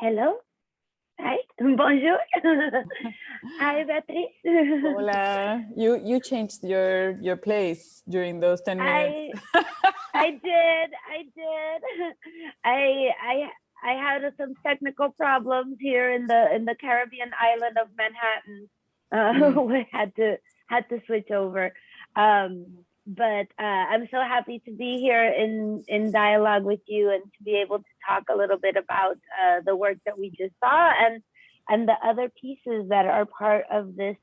Hello. Hi. Bonjour. Hi, Beatriz. Hola. You changed your place during those 10 minutes. I did. I had some technical problems here in the Caribbean island of Manhattan. We had to switch over. But I'm so happy to be here in dialogue with you and to be able to talk a little bit about the work that we just saw and the other pieces that are part of this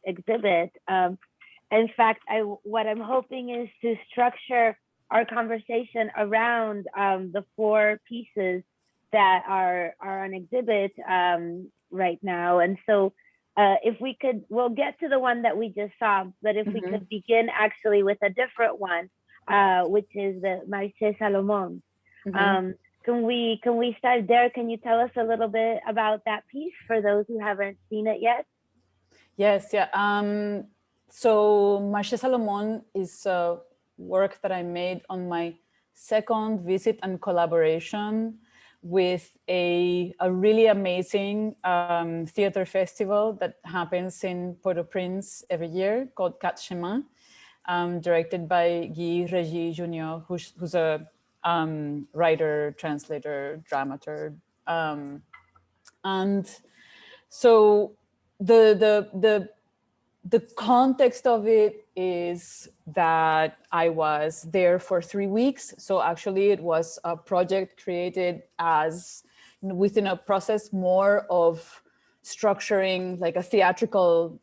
exhibit. In fact, what I'm hoping is to structure our conversation around the four pieces that are on exhibit right now. And so if we could, we'll get to the one that we just saw, but if we could begin actually with a different one, which is the Marché Salomon. Can we start there? Can you tell us a little bit about that piece for those who haven't seen it yet? Yes, yeah. So Marché Salomon is a work that I made on my second visit and collaboration with a really amazing theater festival that happens in Port-au-Prince every year called Quatre Chemins, directed by Guy Régis Jr., who's a writer, translator, dramaturg. And so the context of it is that I was there for 3 weeks. So actually it was a project created as within a process more of structuring like a theatrical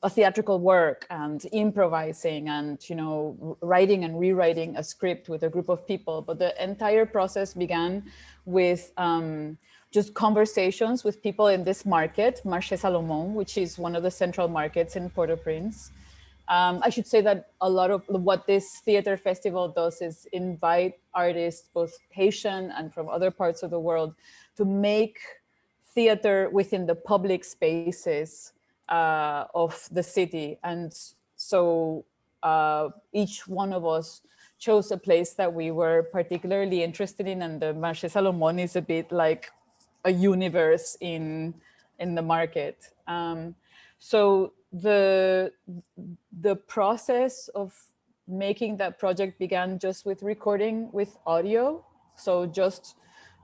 work and improvising and, you know, writing and rewriting a script with a group of people. But the entire process began with just conversations with people in this market, Marché Salomon, which is one of the central markets in Port-au-Prince. I should say that a lot of what this theater festival does is invite artists, both Haitian and from other parts of the world, to make theater within the public spaces of the city. And so each one of us chose a place that we were particularly interested in, and the Marché Salomon is a bit like a universe in the market. So the process of making that project began just with recording with audio. So just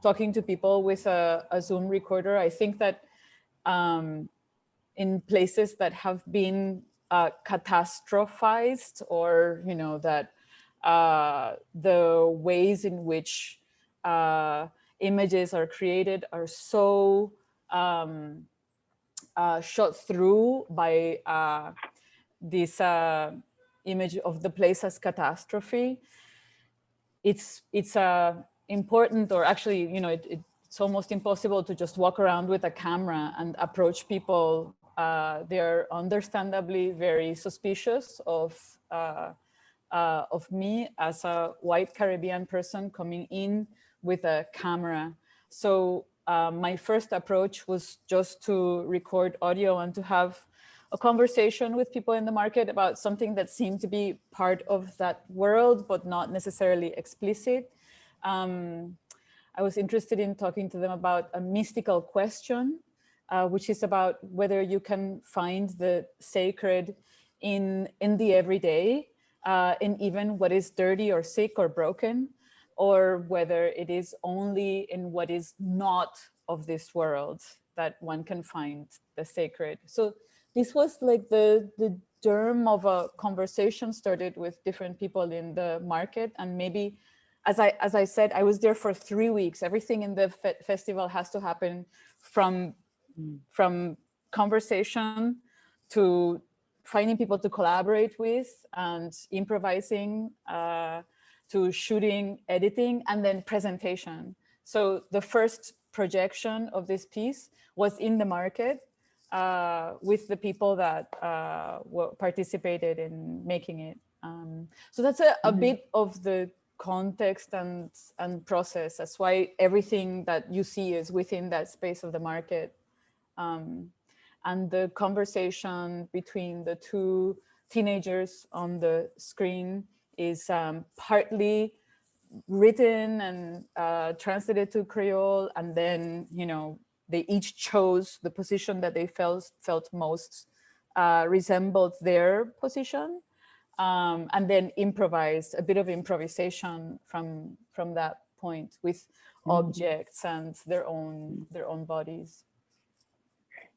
talking to people with a Zoom recorder. I think that in places that have been catastrophized, or, you know, that the ways in which images are created are so shot through by this image of the place as catastrophe. It's important, or actually, you know, it's almost impossible to just walk around with a camera and approach people. They're understandably very suspicious of me as a white Caribbean person coming in with a camera. So my first approach was just to record audio and to have a conversation with people in the market about something that seemed to be part of that world, but not necessarily explicit. I was interested in talking to them about a mystical question, which is about whether you can find the sacred in the everyday, in even what is dirty or sick or broken, or whether it is only in what is not of this world that one can find the sacred. So this was like the germ of a conversation started with different people in the market. And maybe, as I said, I was there for 3 weeks. Everything in the festival has to happen from conversation to finding people to collaborate with and improvising, to shooting, editing, and then presentation. So the first projection of this piece was in the market with the people that participated in making it. So that's a bit of the context and process. That's why everything that you see is within that space of the market. And the conversation between the two teenagers on the screen is partly written and translated to Creole, and then, you know, they each chose the position that they felt most resembled their position, and then improvised a bit of improvisation from that point with objects and their own bodies.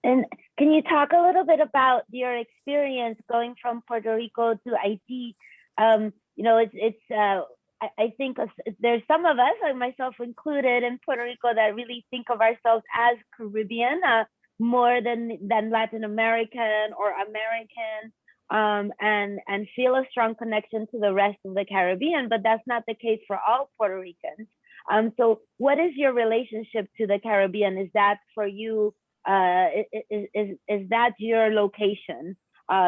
And can you talk a little bit about your experience going from Puerto Rico to Haiti? You know, I think there's some of us, like myself included, in Puerto Rico that really think of ourselves as Caribbean more than Latin American or American, and feel a strong connection to the rest of the Caribbean, but that's not the case for all Puerto Ricans. So what is your relationship to the Caribbean? Is that for you, is that your location?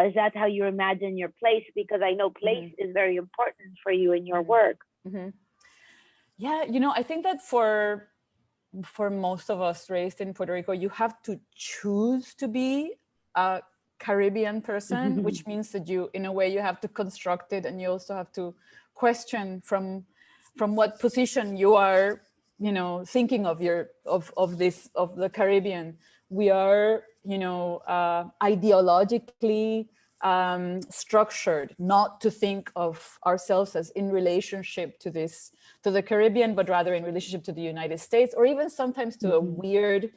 Is that how you imagine your place? Because I know place is very important for you in your work. Yeah, you know, I think that for most of us raised in Puerto Rico, you have to choose to be a Caribbean person, which means that you, in a way, you have to construct it, and you also have to question from what position you are, you know, thinking of the Caribbean. We are, you know, ideologically structured not to think of ourselves as in relationship to the Caribbean, but rather in relationship to the United States, or even sometimes to a weird,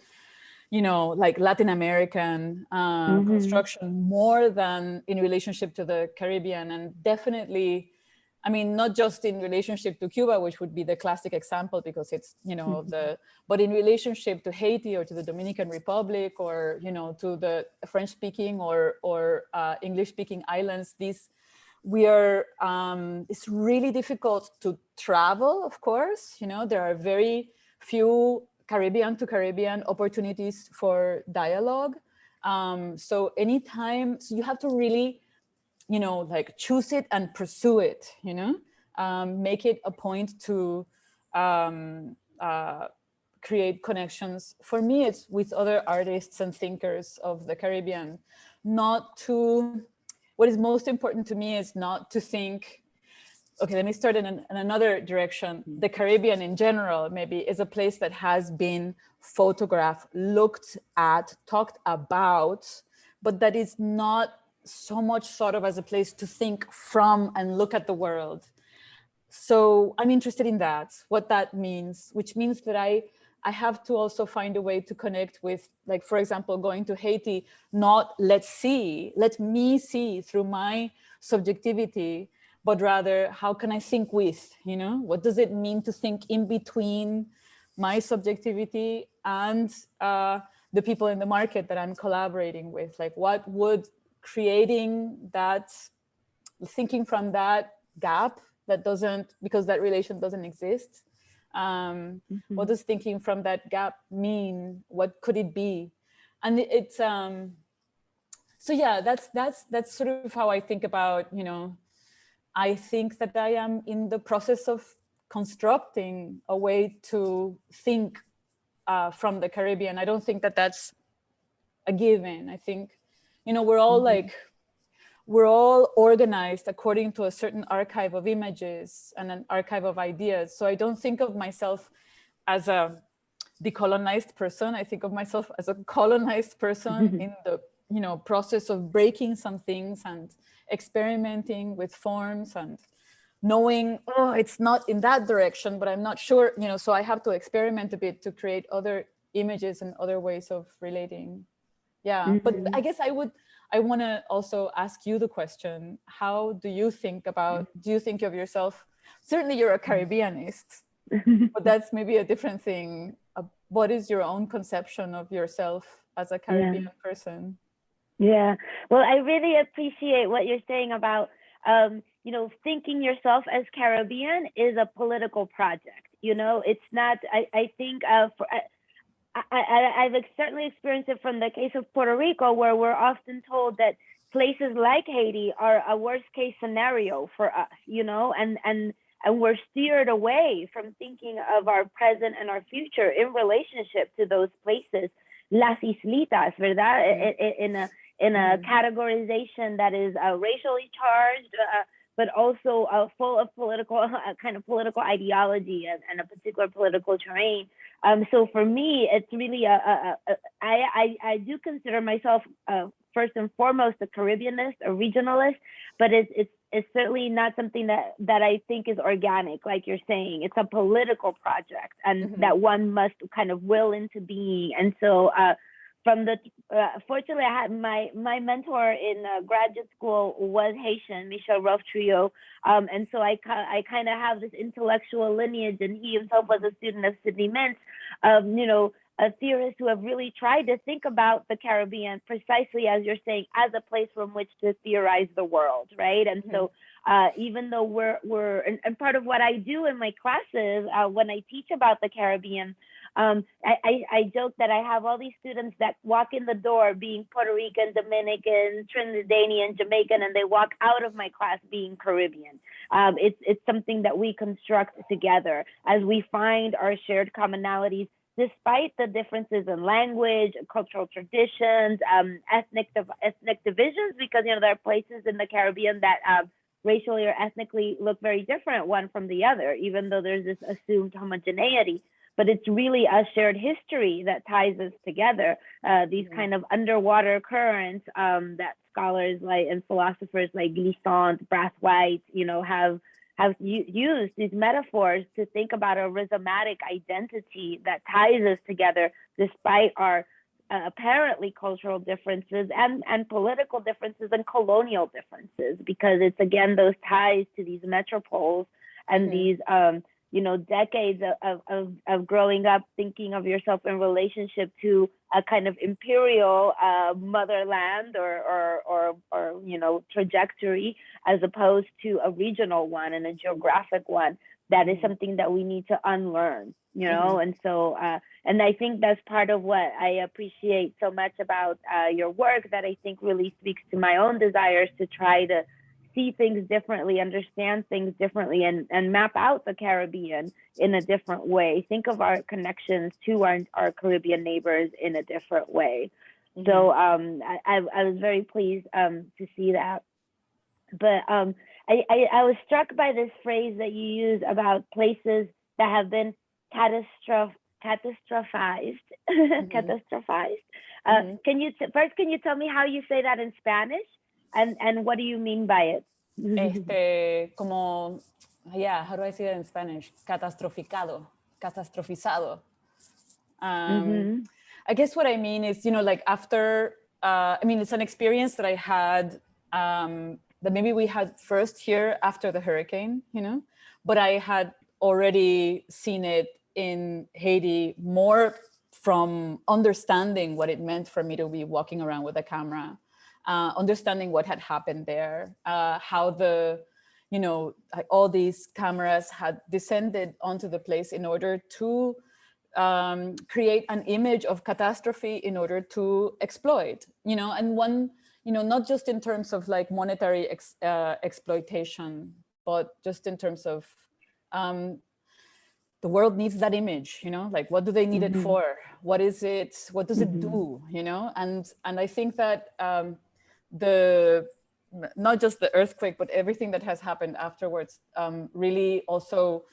you know, like Latin American construction, more than in relationship to the Caribbean. And definitely, I mean, not just in relationship to Cuba, which would be the classic example because it's, you know, but in relationship to Haiti or to the Dominican Republic, or, you know, to the French speaking or English speaking islands, we are, it's really difficult to travel, of course. You know, there are very few Caribbean to Caribbean opportunities for dialogue. So you have to really, you know, like choose it and pursue it, you know, make it a point to create connections. For me, it's with other artists and thinkers of the Caribbean. What is most important to me is not to think, okay, let me start in another direction. The Caribbean in general maybe is a place that has been photographed, looked at, talked about, but that is not so much thought of as a place to think from and look at the world. So I'm interested in that, what that means, which means that I have to also find a way to connect with, like, for example, going to Haiti, not let me see through my subjectivity, but rather how can I think with, you know, what does it mean to think in between my subjectivity and the people in the market that I'm collaborating with? Like, what would creating that, thinking from that gap that doesn't, because that relation doesn't exist, what does thinking from that gap mean? What could it be? And it's so yeah, that's sort of how I think about, you know, I think that I am in the process of constructing a way to think from the Caribbean. I don't think that that's a given. I think, you know, we're all organized according to a certain archive of images and an archive of ideas. So I don't think of myself as a decolonized person. I think of myself as a colonized person in the, you know, process of breaking some things and experimenting with forms and knowing, oh, it's not in that direction, but I'm not sure, you know, so I have to experiment a bit to create other images and other ways of relating. Yeah, but I guess I want to also ask you the question, how do you think about, do you think of yourself, certainly you're a Caribbeanist, but that's maybe a different thing. What is your own conception of yourself as a Caribbean person? Yeah, well, I really appreciate what you're saying about, you know, thinking yourself as Caribbean is a political project. You know, it's not, I think, I've certainly experienced it from the case of Puerto Rico, where we're often told that places like Haiti are a worst case scenario for us, you know, and we're steered away from thinking of our present and our future in relationship to those places, las islitas, ¿verdad? In a categorization that is racially charged, but also full of political kind of political ideology and a particular political terrain. So for me, it's really I do consider myself first and foremost a Caribbeanist, a regionalist, but it's certainly not something that I think is organic, like you're saying. It's a political project, and that one must kind of will into being. And so from the fortunately, I had my mentor in graduate school was Haitian, Michel Roth-Trio, and so I kind of have this intellectual lineage, and he himself was a student of Sidney Mintz, theorists who have really tried to think about the Caribbean precisely as you're saying, as a place from which to theorize the world, right? And so even though we're and part of what I do in my classes when I teach about the Caribbean, I joke that I have all these students that walk in the door being Puerto Rican, Dominican, Trinidadian, Jamaican, and they walk out of my class being Caribbean. It's something that we construct together as we find our shared commonalities, despite the differences in language, cultural traditions, ethnic divisions, because there are places in the Caribbean that racially or ethnically look very different one from the other, even though there's this assumed homogeneity. But it's really a shared history that ties us together. These kind of underwater currents that scholars like and philosophers like Glissant, Brathwaite, have used these metaphors to think about a rhizomatic identity that ties us together despite our apparently cultural differences and political differences and colonial differences, because it's again those ties to these metropoles and these decades of growing up thinking of yourself in relationship to a kind of imperial motherland or trajectory, as opposed to a regional one and a geographic one. That is something that we need to unlearn, and so and I think that's part of what I appreciate so much about your work, that I think really speaks to my own desires to try to see things differently, understand things differently, and map out the Caribbean in a different way. Think of our connections to our Caribbean neighbors in a different way. So I was very pleased to see that. But I was struck by this phrase that you use about places that have been catastrophized. Catastrophized. Can you tell me how you say that in Spanish? And what do you mean by it? How do I say that in Spanish? Catastroficado, catastrophizado. I guess what I mean is, after, it's an experience that I had, that maybe we had first here after the hurricane, but I had already seen it in Haiti more from understanding what it meant for me to be walking around with a camera. Understanding what had happened there, how all these cameras had descended onto the place in order to create an image of catastrophe in order to exploit, and one, not just in terms of like monetary exploitation, but just in terms of the world needs that image, like what do they need it for? What is it? What does it do? And I think that not just the earthquake, but everything that has happened afterwards really also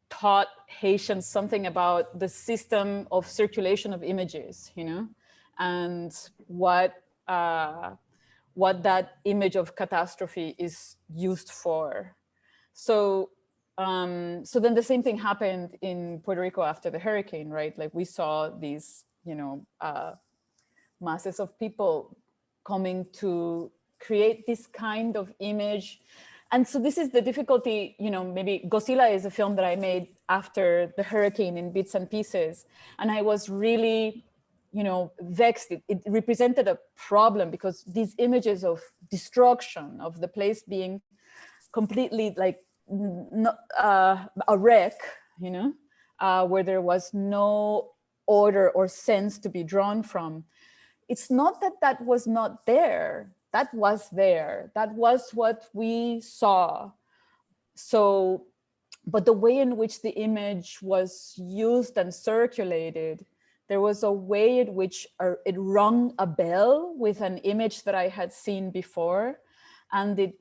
taught Haitians something about the system of circulation of images, and what that image of catastrophe is used for. So then the same thing happened in Puerto Rico after the hurricane, right? Like we saw these, masses of people coming to create this kind of image. And so this is the difficulty, maybe Godzilla is a film that I made after the hurricane in bits and pieces. And I was really, vexed. It represented a problem because these images of destruction, of the place being completely like a wreck, where there was no order or sense to be drawn from. It's not that was not there. That was there. That was what we saw. So, but the way in which the image was used and circulated, there was a way in which it rung a bell with an image that I had seen before. And it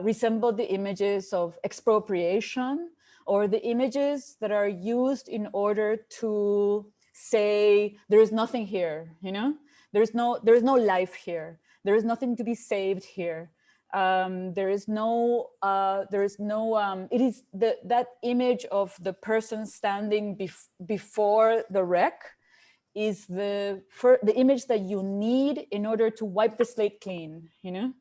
resembled the images of expropriation, or the images that are used in order to say there is nothing here, you know, there is no life here, there is nothing to be saved here. There is no it is that image of the person standing before the wreck is the image that you need in order to wipe the slate clean, you know.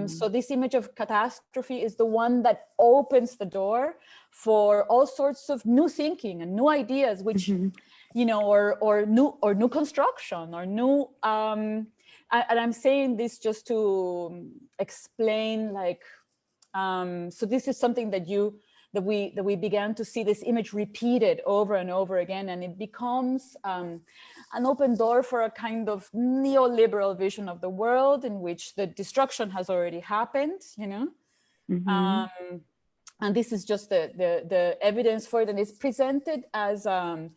So this image of catastrophe is the one that opens the door for all sorts of new thinking and new ideas, which, you know, or new construction or new. And I'm saying this just to explain, like, so this is something that we began to see this image repeated over and over again, and it becomes an open door for a kind of neoliberal vision of the world in which the destruction has already happened, you know. And this is just the evidence for it, and it's presented as a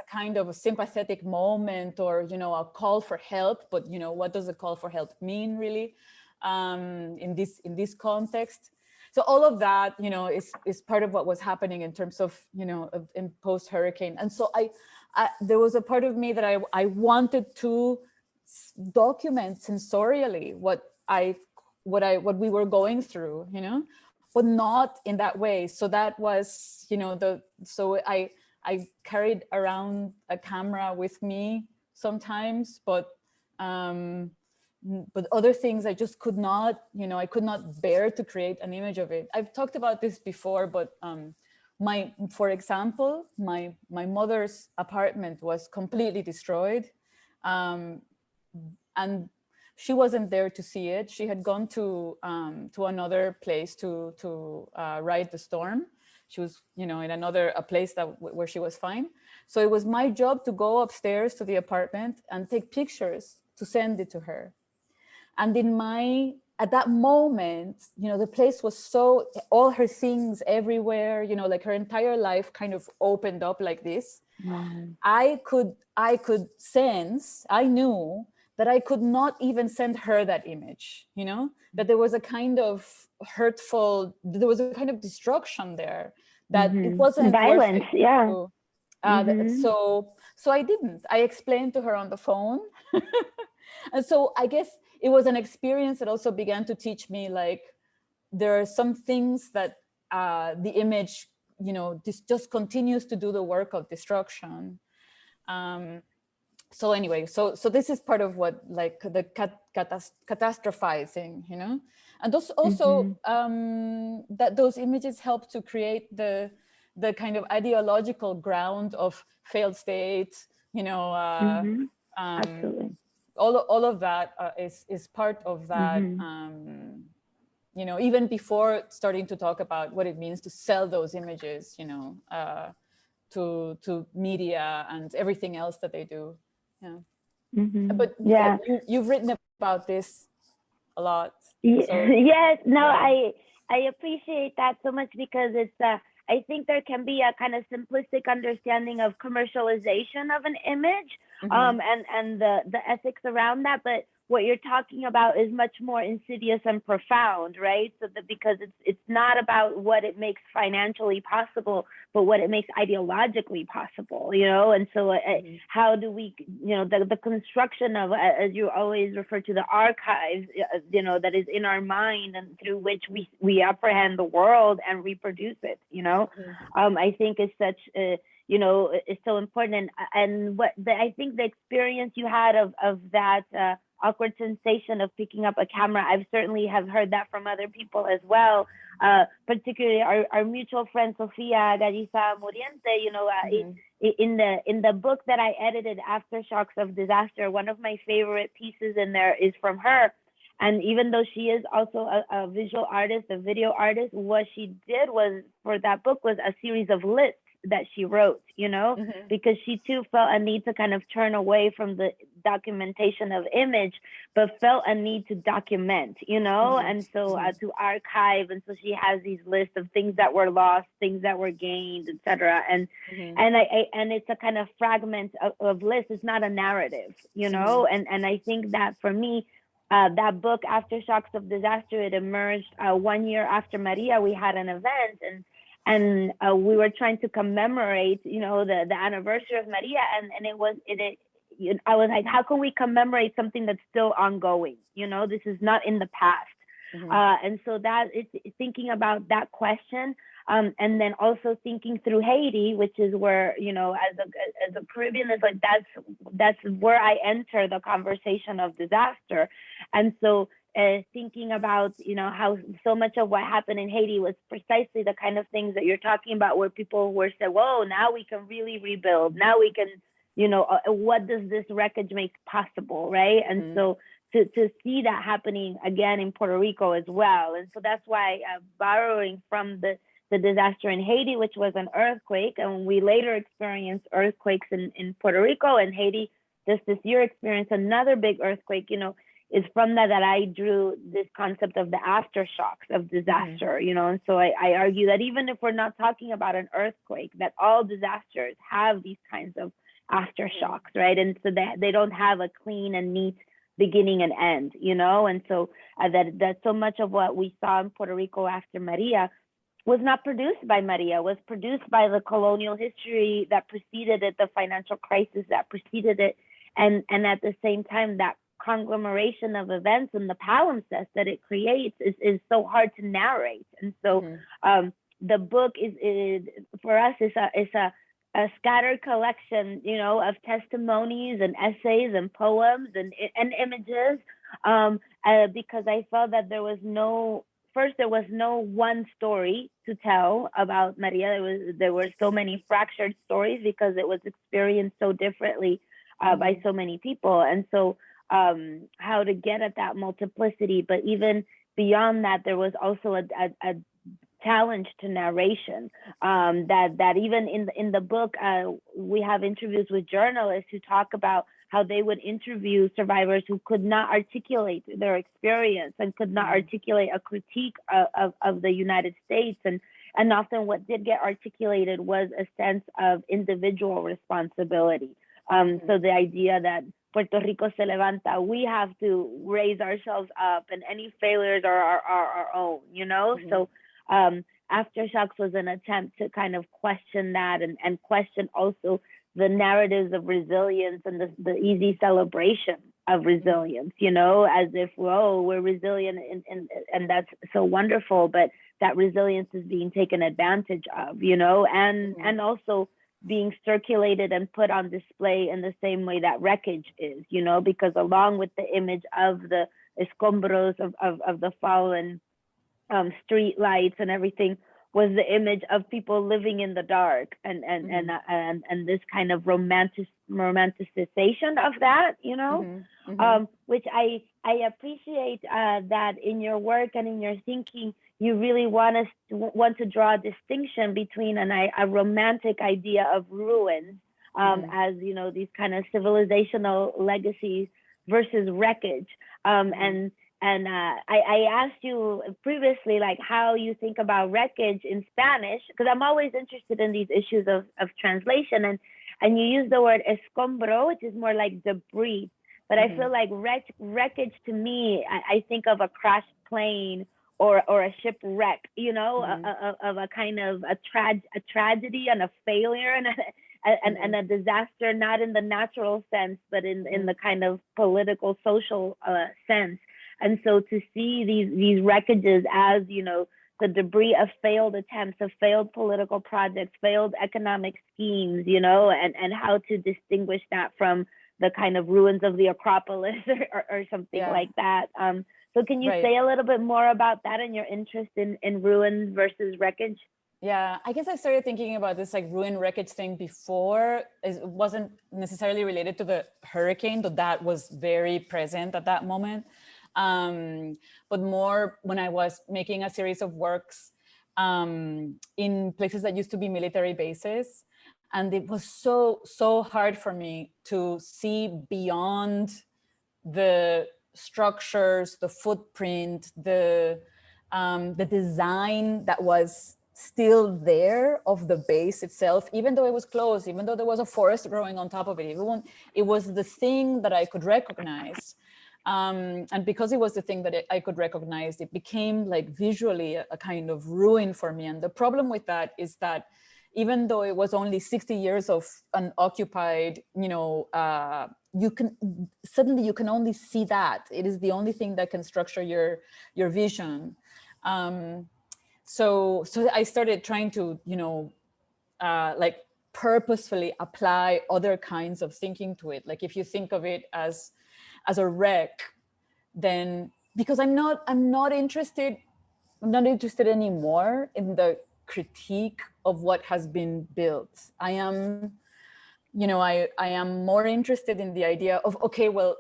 kind of a sympathetic moment, or, you know, a call for help. But, you know, what does a call for help mean, really, in this context? So all of that, you know, is part of what was happening in terms of, you know, in post-hurricane. And so there was a part of me that I wanted to document sensorially what we were going through, you know, but not in that way. So that was, you know, so I carried around a camera with me sometimes, but other things I just could not, you know, I could not bear to create an image of it. I've talked about this before, but for example, my mother's apartment was completely destroyed, and she wasn't there to see it. She had gone to another place to ride the storm. She was, you know, in a place where she was fine. So it was my job to go upstairs to the apartment and take pictures to send it to her. And at that moment, you know, the place was all her things everywhere, you know, like her entire life kind of opened up like this. I could sense, I knew that I could not even send her that image, you know, that there was a kind of there was a kind of destruction there, that it wasn't violence, yeah. So I didn't. I explained to her on the phone. And so I guess it was an experience that also began to teach me, like, there are some things that the image, you know, this just continues to do the work of destruction. So anyway, so this is part of what, like, the catastrophizing, you know, and also that those images help to create the kind of ideological ground of failed states, you know. Absolutely. All of that is part of that. You know, even before starting to talk about what it means to sell those images, you know, to media and everything else that they do. Yeah. But yeah, you've written about this a lot. So. Yes, no, yeah. I appreciate that so much, because it's I think there can be a kind of simplistic understanding of commercialization of an image, and the ethics around that, but what you're talking about is much more insidious and profound, right? So that, because it's not about what it makes financially possible, but what it makes ideologically possible, you know? And so how do we, you know, the construction of, as you always refer to, the archives, you know, that is in our mind and through which we apprehend the world and reproduce it, you know? I think is such you know, is so important. And what I think the experience you had of that awkward sensation of picking up a camera, I've certainly have heard that from other people as well, particularly our mutual friend Sofia Garisa Muriente. You know, in the book that I edited, Aftershocks of Disaster, one of my favorite pieces in there is from her. And even though she is also a visual artist, a video artist, what she did was, for that book, was a series of lists that she wrote, you know, because she too felt a need to kind of turn away from the documentation of image, but felt a need to document, you know, and so to archive. And so she has these lists of things that were lost, things that were gained, etc. And it's a kind of fragment of lists. It's not a narrative, you know, and I think that for me, that book, Aftershocks of Disaster, it emerged 1 year after Maria. We had an event, we were trying to commemorate, you know, the anniversary of Maria, and I was like, how can we commemorate something that's still ongoing? You know, this is not in the past. And so that it's thinking about that question, and then also thinking through Haiti, which is where, you know, as a Caribbean, is like that's where I enter the conversation of disaster. And so thinking about, you know, how so much of what happened in Haiti was precisely the kind of things that you're talking about, where people were said, whoa, now we can really rebuild. Now we can, you know, what does this wreckage make possible, right? And so to see that happening again in Puerto Rico as well. And so that's why borrowing from the disaster in Haiti, which was an earthquake, and we later experienced earthquakes in Puerto Rico, and Haiti just this year experienced another big earthquake, you know, is from that I drew this concept of the aftershocks of disaster, you know. And so I argue that even if we're not talking about an earthquake, that all disasters have these kinds of aftershocks, right? And so they don't have a clean and neat beginning and end, you know. And so that so much of what we saw in Puerto Rico after Maria was not produced by Maria, was produced by the colonial history that preceded it, the financial crisis that preceded it, and at the same time, that conglomeration of events and the palimpsest that it creates is so hard to narrate. And so the book is for us is a scattered collection, you know, of testimonies and essays and poems and images, because I felt that there was no one story to tell about Maria. There were so many fractured stories because it was experienced so differently by so many people. And so how to get at that multiplicity, but even beyond that, there was also a challenge to narration, that even in the book, we have interviews with journalists who talk about how they would interview survivors who could not articulate their experience and could not articulate a critique of the United States. And often what did get articulated was a sense of individual responsibility. So the idea that Puerto Rico se levanta, we have to raise ourselves up, and any failures are our own, you know? So Aftershocks was an attempt to kind of question that, and question also the narratives of resilience and the easy celebration of resilience, you know, as if, whoa, we're resilient, and that's so wonderful, but that resilience is being taken advantage of, you know, and also being circulated and put on display in the same way that wreckage is, you know, because along with the image of the escombros of the fallen street lights and everything was the image of people living in the dark, and this kind of romanticization of that, you know, which I appreciate that in your work and in your thinking, you really want to draw a distinction between a romantic idea of ruins, as, you know, these kind of civilizational legacies versus wreckage. And I asked you previously, like, how you think about wreckage in Spanish, because I'm always interested in these issues of translation. And you use the word escombro, which is more like debris. But I feel like wreckage to me, I think of a crashed plane or a shipwreck, you know, of a kind of a tragedy and a failure and a disaster, not in the natural sense, but in the kind of political, social sense. And so to see these wreckages as, you know, the debris of failed attempts, of failed political projects, failed economic schemes, you know, and how to distinguish that from the kind of ruins of the Acropolis or something like that. So can you say a little bit more about that and your interest in ruins versus wreckage? Yeah, I guess I started thinking about this like ruin wreckage thing before. It wasn't necessarily related to the hurricane, but that was very present at that moment. But more when I was making a series of works in places that used to be military bases. And it was so hard for me to see beyond the structures, the footprint, the design that was still there of the base itself, even though it was closed, even though there was a forest growing on top of it, it was the thing that I could recognize. And because it was the thing that I could recognize, it became like visually a kind of ruin for me. And the problem with that is that even though it was only 60 years of unoccupied, you can suddenly you can only see that. It is the only thing that can structure your vision. So I started trying to, like purposefully apply other kinds of thinking to it. Like if you think of it as a wreck, then because I'm not interested anymore in the critique of what has been built. I am more interested in the idea of, okay, well,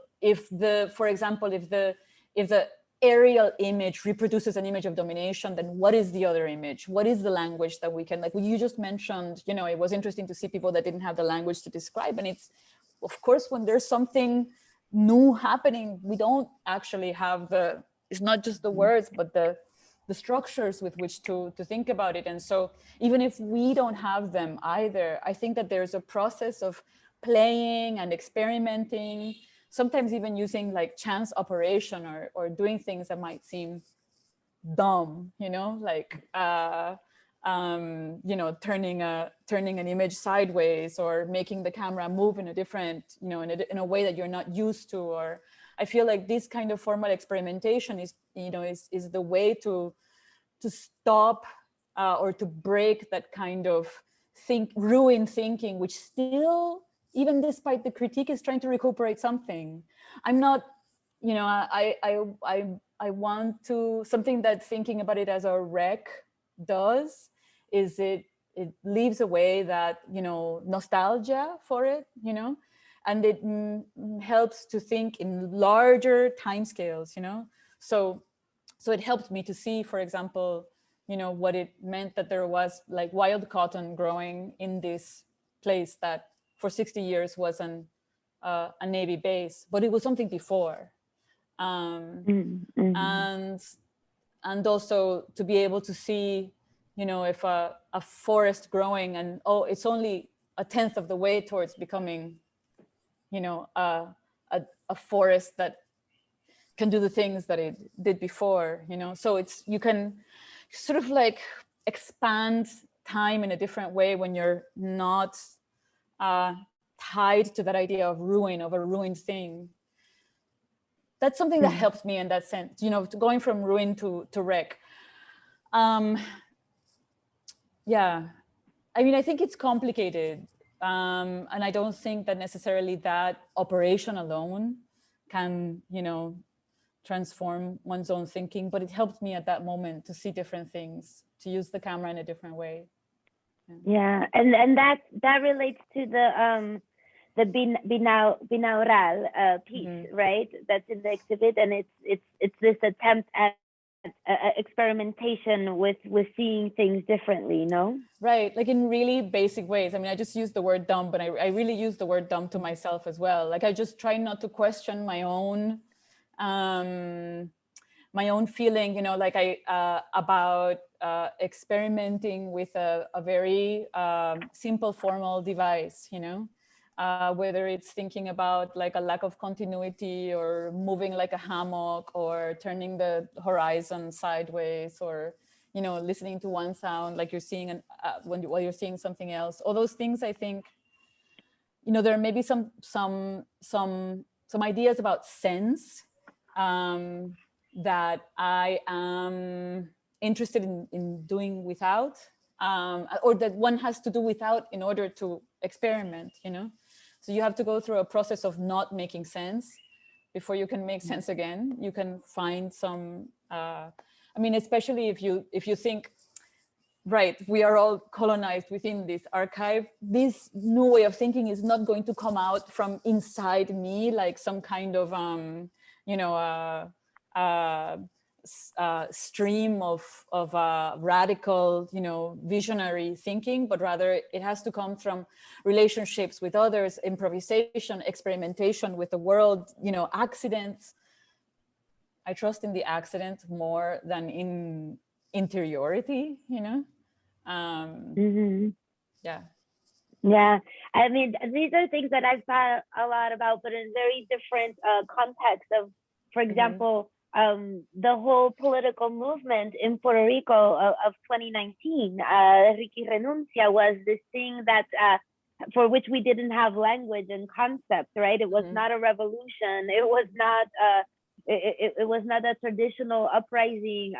for example, if the aerial image reproduces an image of domination, then what is the other image? What is the language that we can, like you just mentioned, it was interesting to see people that didn't have the language to describe. And it's, of course, when there's something new happening, we don't actually have it's not just the words, but the structures with which to think about it. And so even if we don't have them either, I think that there's a process of playing and experimenting, sometimes even using like chance operation or doing things that might seem dumb, like turning an image sideways, or making the camera move in a different, in a way that you're not used to. Or I feel like this kind of formal experimentation is the way to stop or to break that kind of ruined thinking, which still, even despite the critique, is trying to recuperate something. I'm not, I want to, something that thinking about it as a wreck does is it leaves away that, nostalgia for it, and it helps to think in larger timescales, So it helped me to see, for example, what it meant that there was like wild cotton growing in this place that for 60 years was a Navy base, but it was something before. And also to be able to see, if a forest growing and, it's only a tenth of the way towards becoming, a forest that can do the things that it did before, so you can sort of like expand time in a different way when you're not tied to that idea of ruin, of a ruined thing. That's something that helps me in that sense, going from ruin to wreck. Yeah, I mean, I think it's complicated. And I don't think that necessarily that operation alone can, transform one's own thinking, but it helped me at that moment to see different things, to use the camera in a different way. Yeah, and that relates to the Binaural piece, right? That's in the exhibit, and it's this attempt at experimentation with seeing things differently, Right, like in really basic ways. I mean, I just use the word dumb, but I really use the word dumb to myself as well. Like I just try not to question my own feeling, like about experimenting with a very simple formal device, whether it's thinking about like a lack of continuity, or moving like a hammock, or turning the horizon sideways, or listening to one sound like you're seeing while you're seeing something else. All those things, I think, there may be some ideas about sense that I am interested in doing without, or that one has to do without in order to experiment, So you have to go through a process of not making sense before you can make sense again. You can find some, I mean, especially if you think, right, we are all colonized within this archive. This new way of thinking is not going to come out from inside me like some kind of, stream of radical, visionary thinking, but rather it has to come from relationships with others, improvisation, experimentation with the world, accidents. I trust in the accident more than in interiority, Yeah, I mean, these are things that I've thought a lot about, but in very different contexts For example, the whole political movement in Puerto Rico of 2019, Ricky Renuncia, was this thing that for which we didn't have language and concept, right? It was not a revolution. It was not it was not a traditional uprising.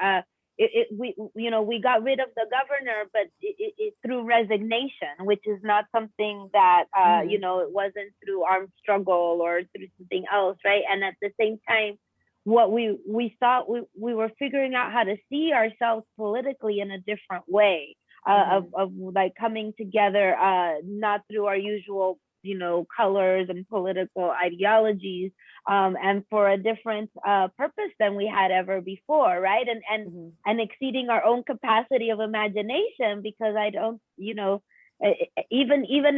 We got rid of the governor, but it through resignation, which is not something that it wasn't through armed struggle or through something else, right? And at the same time, what we thought we were figuring out how to see ourselves politically in a different way, of like coming together, not through our usual colors and political ideologies, and for a different purpose than we had ever before, right? And exceeding our own capacity of imagination, because I don't, even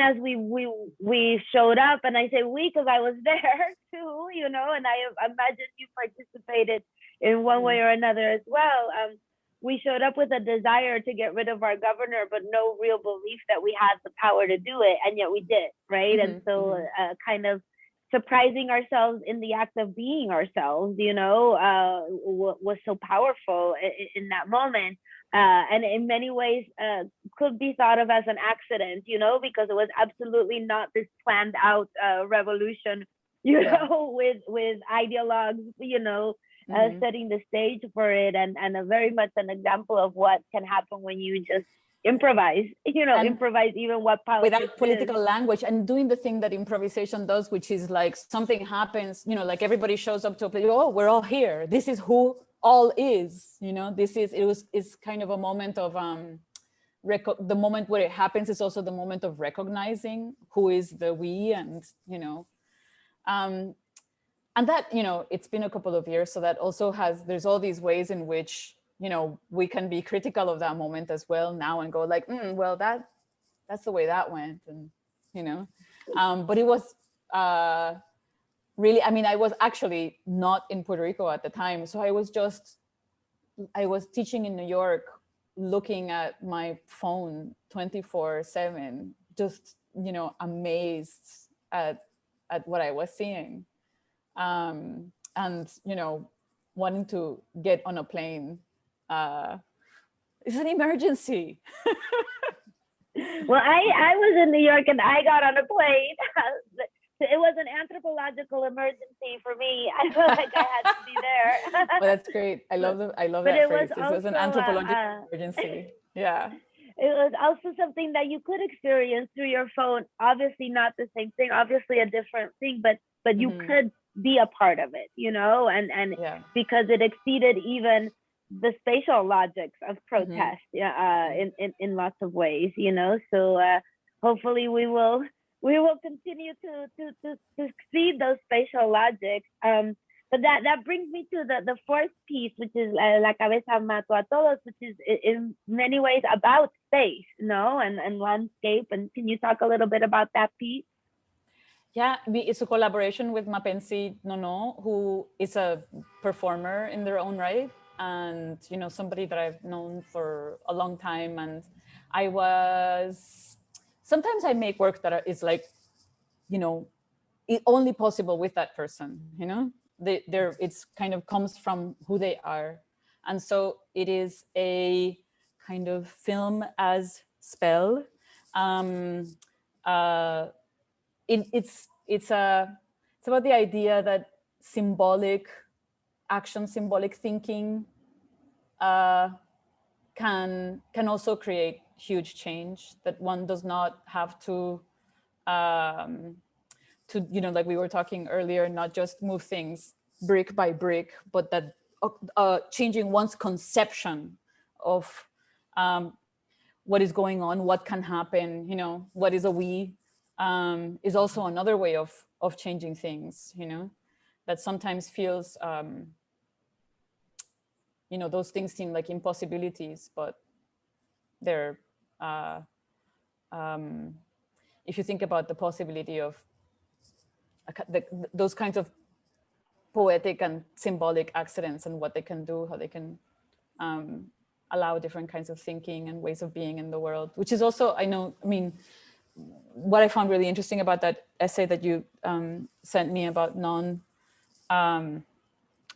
as we showed up, and I say we because I was there too, and I imagine you participated in one way or another as well. We showed up with a desire to get rid of our governor, but no real belief that we had the power to do it, and yet we did, right? And so kind of surprising ourselves in the act of being ourselves, was so powerful in that moment. And in many ways could be thought of as an accident, because it was absolutely not this planned out revolution, with ideologues, setting the stage for it, and a very much an example of what can happen when you just improvise, improvise even what politics without political language, and doing the thing that improvisation does, which is like something happens, like everybody shows up to a place, oh, we're all here. This is who all is, it's kind of a moment of, the moment where it happens is also the moment of recognizing who is the we, and, and that, it's been a couple of years, so that also there's all these ways in which, we can be critical of that moment as well now and go like, well, that's the way that went. And, but it was really, I was actually not in Puerto Rico at the time. So I was teaching in New York, looking at my phone 24/7, just, amazed at what I was seeing. And, wanting to get on a plane. It's an emergency. Well, I was in New York and I got on a plane. It was an anthropological emergency for me. I felt like I had to be there. Well, that's great. I love that phrase. It was an anthropological emergency. Yeah. It was also something that you could experience through your phone. Obviously not the same thing, obviously a different thing, but you could be a part of it, and because it exceeded even the spatial logics of protest, in lots of ways, so hopefully we will continue to exceed those spatial logics. But that brings me to the fourth piece, which is La Cabeza Mató a Todos, which is in many ways about space, and landscape. And can you talk a little bit about that piece? Yeah, it's a collaboration with Mapensi Nono, who is a performer in their own right, and somebody that I've known for a long time. And sometimes I make work that is like, only possible with that person. It's kind of comes from who they are, and so it is a kind of film as spell. It's about the idea that symbolic action, symbolic thinking can also create huge change, that one does not have to like we were talking earlier, not just move things brick by brick, but that changing one's conception of what is going on, what can happen, what is a we, is also another way of changing things, that sometimes feels, those things seem like impossibilities, but they're, if you think about the possibility of those kinds of poetic and symbolic accidents and what they can do, how they can allow different kinds of thinking and ways of being in the world, which is also, what I found really interesting about that essay that you sent me about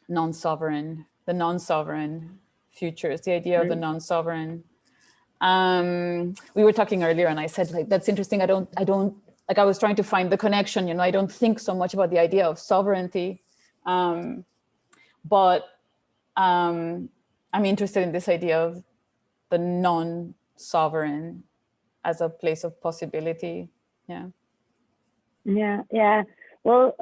the non-sovereign futures, the idea of the non-sovereign. We were talking earlier and I said, like, that's interesting. I don't, like, I was trying to find the connection, you know, I don't think so much about the idea of sovereignty, but I'm interested in this idea of the non-sovereign as a place of possibility. Yeah. Well,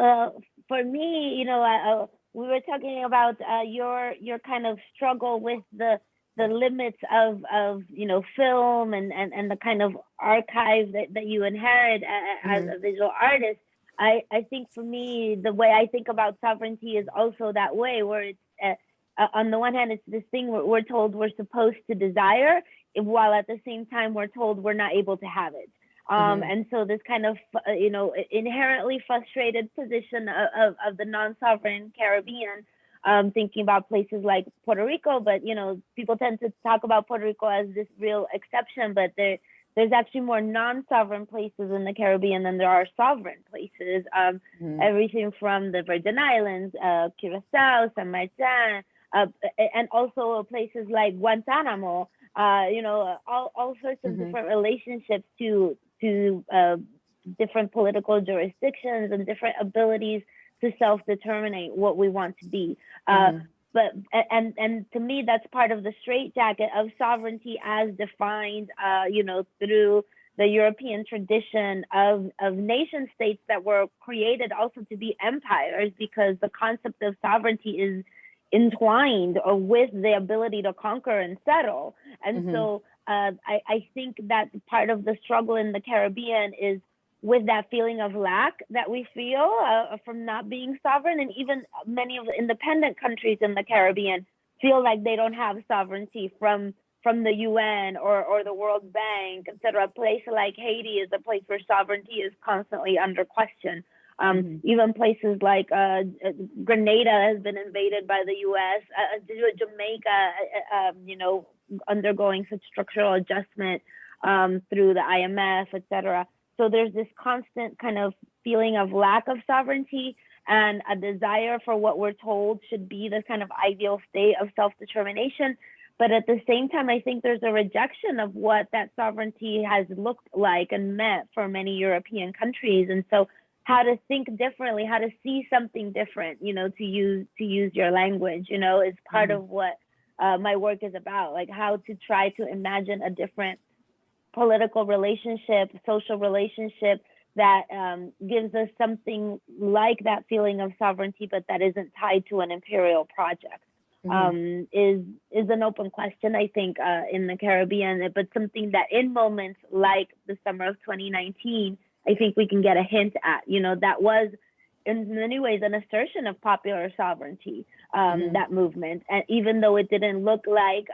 for me, you know, we were talking about your kind of struggle with the limits of you know, film and the kind of archive that you inherit as a visual artist. I think for me, the way I think about sovereignty is also that way, where it's on the one hand, it's this thing where we're told we're supposed to desire, while at the same time we're told we're not able to have it. And so this kind of, you know, inherently frustrated position of the non-sovereign Caribbean, thinking about places like Puerto Rico, but, you know, people tend to talk about Puerto Rico as this real exception, but there's actually more non-sovereign places in the Caribbean than there are sovereign places. Everything from the Virgin Islands, Curacao, San Martin, and also places like Guantanamo, you know, all sorts of different relationships to different political jurisdictions and different abilities to self-determine what we want to be. But to me, that's part of the straitjacket of sovereignty as defined, you know, through the European tradition of nation states that were created also to be empires, because the concept of sovereignty is entwined with the ability to conquer and settle. And so I think that part of the struggle in the Caribbean is with that feeling of lack that we feel from not being sovereign. And even many of the independent countries in the Caribbean feel like they don't have sovereignty from the UN or the World Bank, etc. A place like Haiti is a place where sovereignty is constantly under question. Even places like Grenada has been invaded by the US, Jamaica, you know, undergoing such structural adjustment through the IMF, etc. So there's this constant kind of feeling of lack of sovereignty and a desire for what we're told should be this kind of ideal state of self-determination. But at the same time, I think there's a rejection of what that sovereignty has looked like and meant for many European countries. And so how to think differently, how to see something different, you know, to use your language, you know, is part of what my work is about, like how to try to imagine a different political relationship, social relationship that gives us something like that feeling of sovereignty, but that isn't tied to an imperial project. Is an open question, I think, in the Caribbean, but something that in moments like the summer of 2019, I think we can get a hint at, you know, that was in many ways an assertion of popular sovereignty, that movement. And even though it didn't look like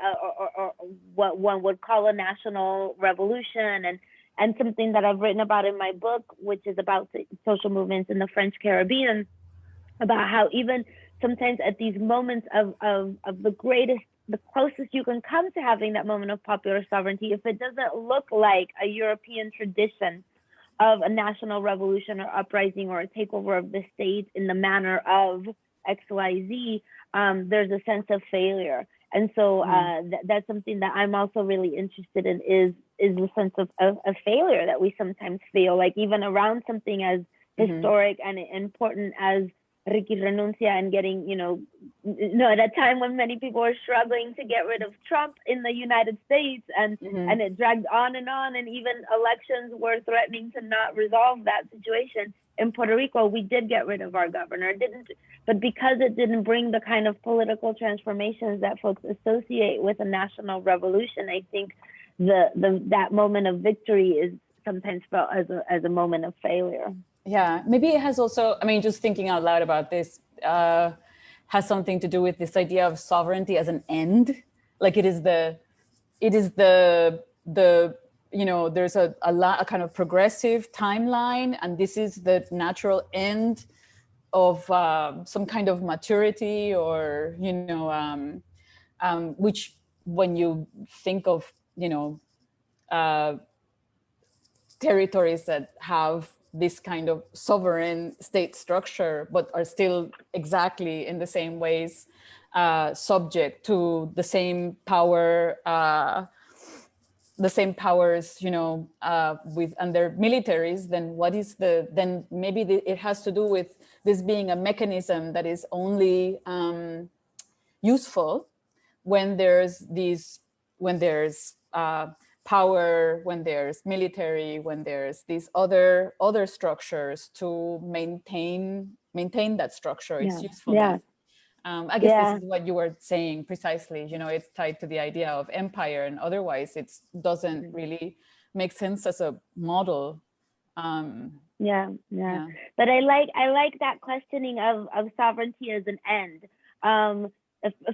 or what one would call a national revolution, and something that I've written about in my book, which is about the social movements in the French Caribbean, about how even sometimes at these moments of the closest you can come to having that moment of popular sovereignty, if it doesn't look like a European tradition of a national revolution or uprising or a takeover of the state in the manner of XYZ, there's a sense of failure. And so that's something that I'm also really interested in, is the sense of failure that we sometimes feel, like even around something as historic and important as Ricky Renuncia and getting, you know, at a time when many people were struggling to get rid of Trump in the United States, and it dragged on, and even elections were threatening to not resolve that situation. In Puerto Rico, we did get rid of our governor, but because it didn't bring the kind of political transformations that folks associate with a national revolution, I think that moment of victory is sometimes felt as a moment of failure. Yeah, maybe it has also, I mean, just thinking out loud about this, has something to do with this idea of sovereignty as an end. Like it is the you know, there's a kind of progressive timeline, and this is the natural end of some kind of maturity, or, you know, which when you think of, you know, territories that have this kind of sovereign state structure, but are still exactly in the same ways subject to the same power, the same powers, with under militaries. Then what is then maybe it has to do with this being a mechanism that is only useful when there's power, when there's military, when there's these other structures to maintain that structure, its usefulness. I guess this is what you were saying precisely. It's tied to the idea of empire, and otherwise it doesn't really make sense as a model. But I like that questioning of sovereignty as an end.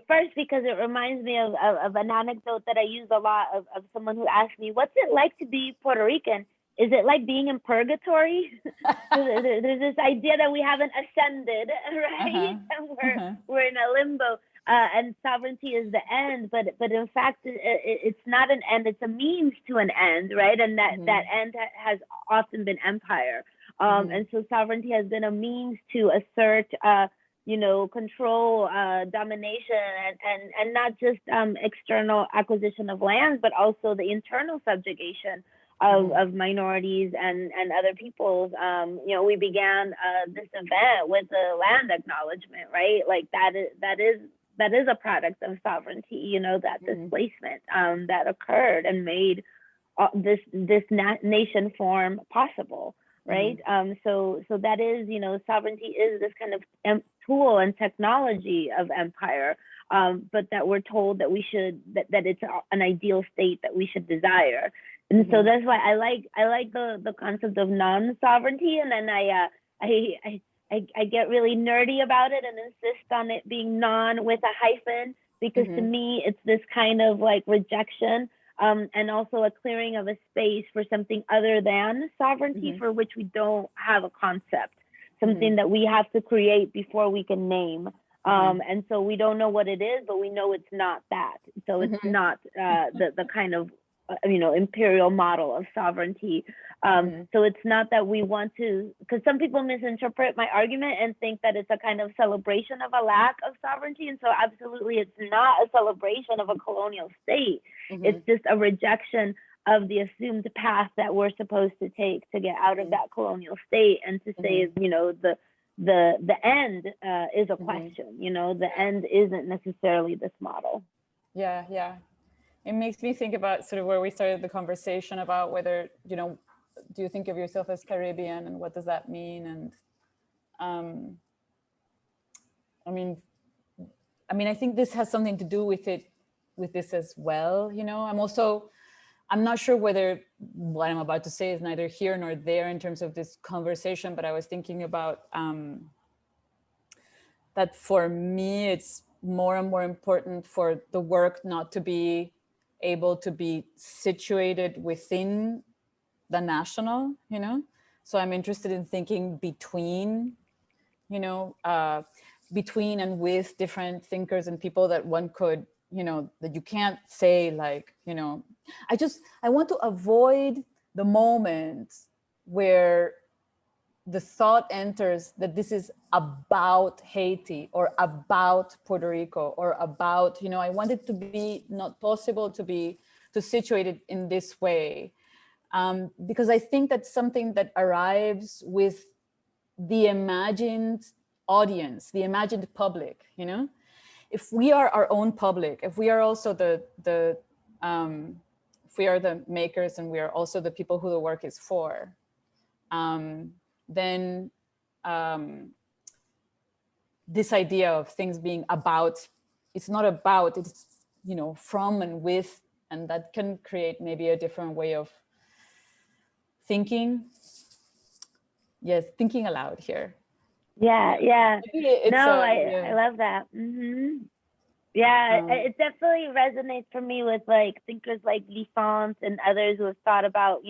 First, because it reminds me of an anecdote that I use a lot of someone who asked me, what's it like to be Puerto Rican? Is it like being in purgatory? There's this idea that we haven't ascended, right? And we're in a limbo, and sovereignty is the end, but in fact, it's not an end, it's a means to an end, right? And that end has often been empire. And so sovereignty has been a means to assert control, domination, and not just external acquisition of land, but also the internal subjugation of minorities and other peoples. We began this event with the land acknowledgement, right? Like that is a product of sovereignty, that displacement that occurred and made this nation form possible. Right. So that is, sovereignty is this kind of tool and technology of empire, but that we're told that we should, that it's an ideal state that we should desire. And so that's why I like the concept of non-sovereignty. And then I get really nerdy about it and insist on it being non with a hyphen, because to me, it's this kind of like rejection. And also a clearing of a space for something other than sovereignty, for which we don't have a concept, something that we have to create before we can name. And so we don't know what it is, but we know it's not that. So it's not the kind of, imperial model of sovereignty. So it's not that we want to, because some people misinterpret my argument and think that it's a kind of celebration of a lack of sovereignty. And so absolutely, it's not a celebration of a colonial state. It's just a rejection of the assumed path that we're supposed to take to get out of that colonial state, and to say, the end is a question. The end isn't necessarily this model. Yeah. It makes me think about sort of where we started the conversation about whether, do you think of yourself as Caribbean, and what does that mean? And I think this has something to do with this as well. I'm not sure whether what I'm about to say is neither here nor there in terms of this conversation, but I was thinking about that for me, it's more and more important for the work not to be able to be situated within the national, So I'm interested in thinking between and with different thinkers and people that one could, that you can't say like, I want to avoid the moment where the thought enters that this is about Haiti or about Puerto Rico or about, I want it to be not possible to situate it in this way. Because I think that's something that arrives with the imagined audience, the imagined public, If we are our own public, if we are also if we are the makers and we are also the people who the work is for, then this idea of things being about, it's not about, it's, from and with, and that can create maybe a different way of thinking. Yes, thinking aloud here. Yeah. I love that. It definitely resonates for me with like thinkers like Lifant and others who have thought about,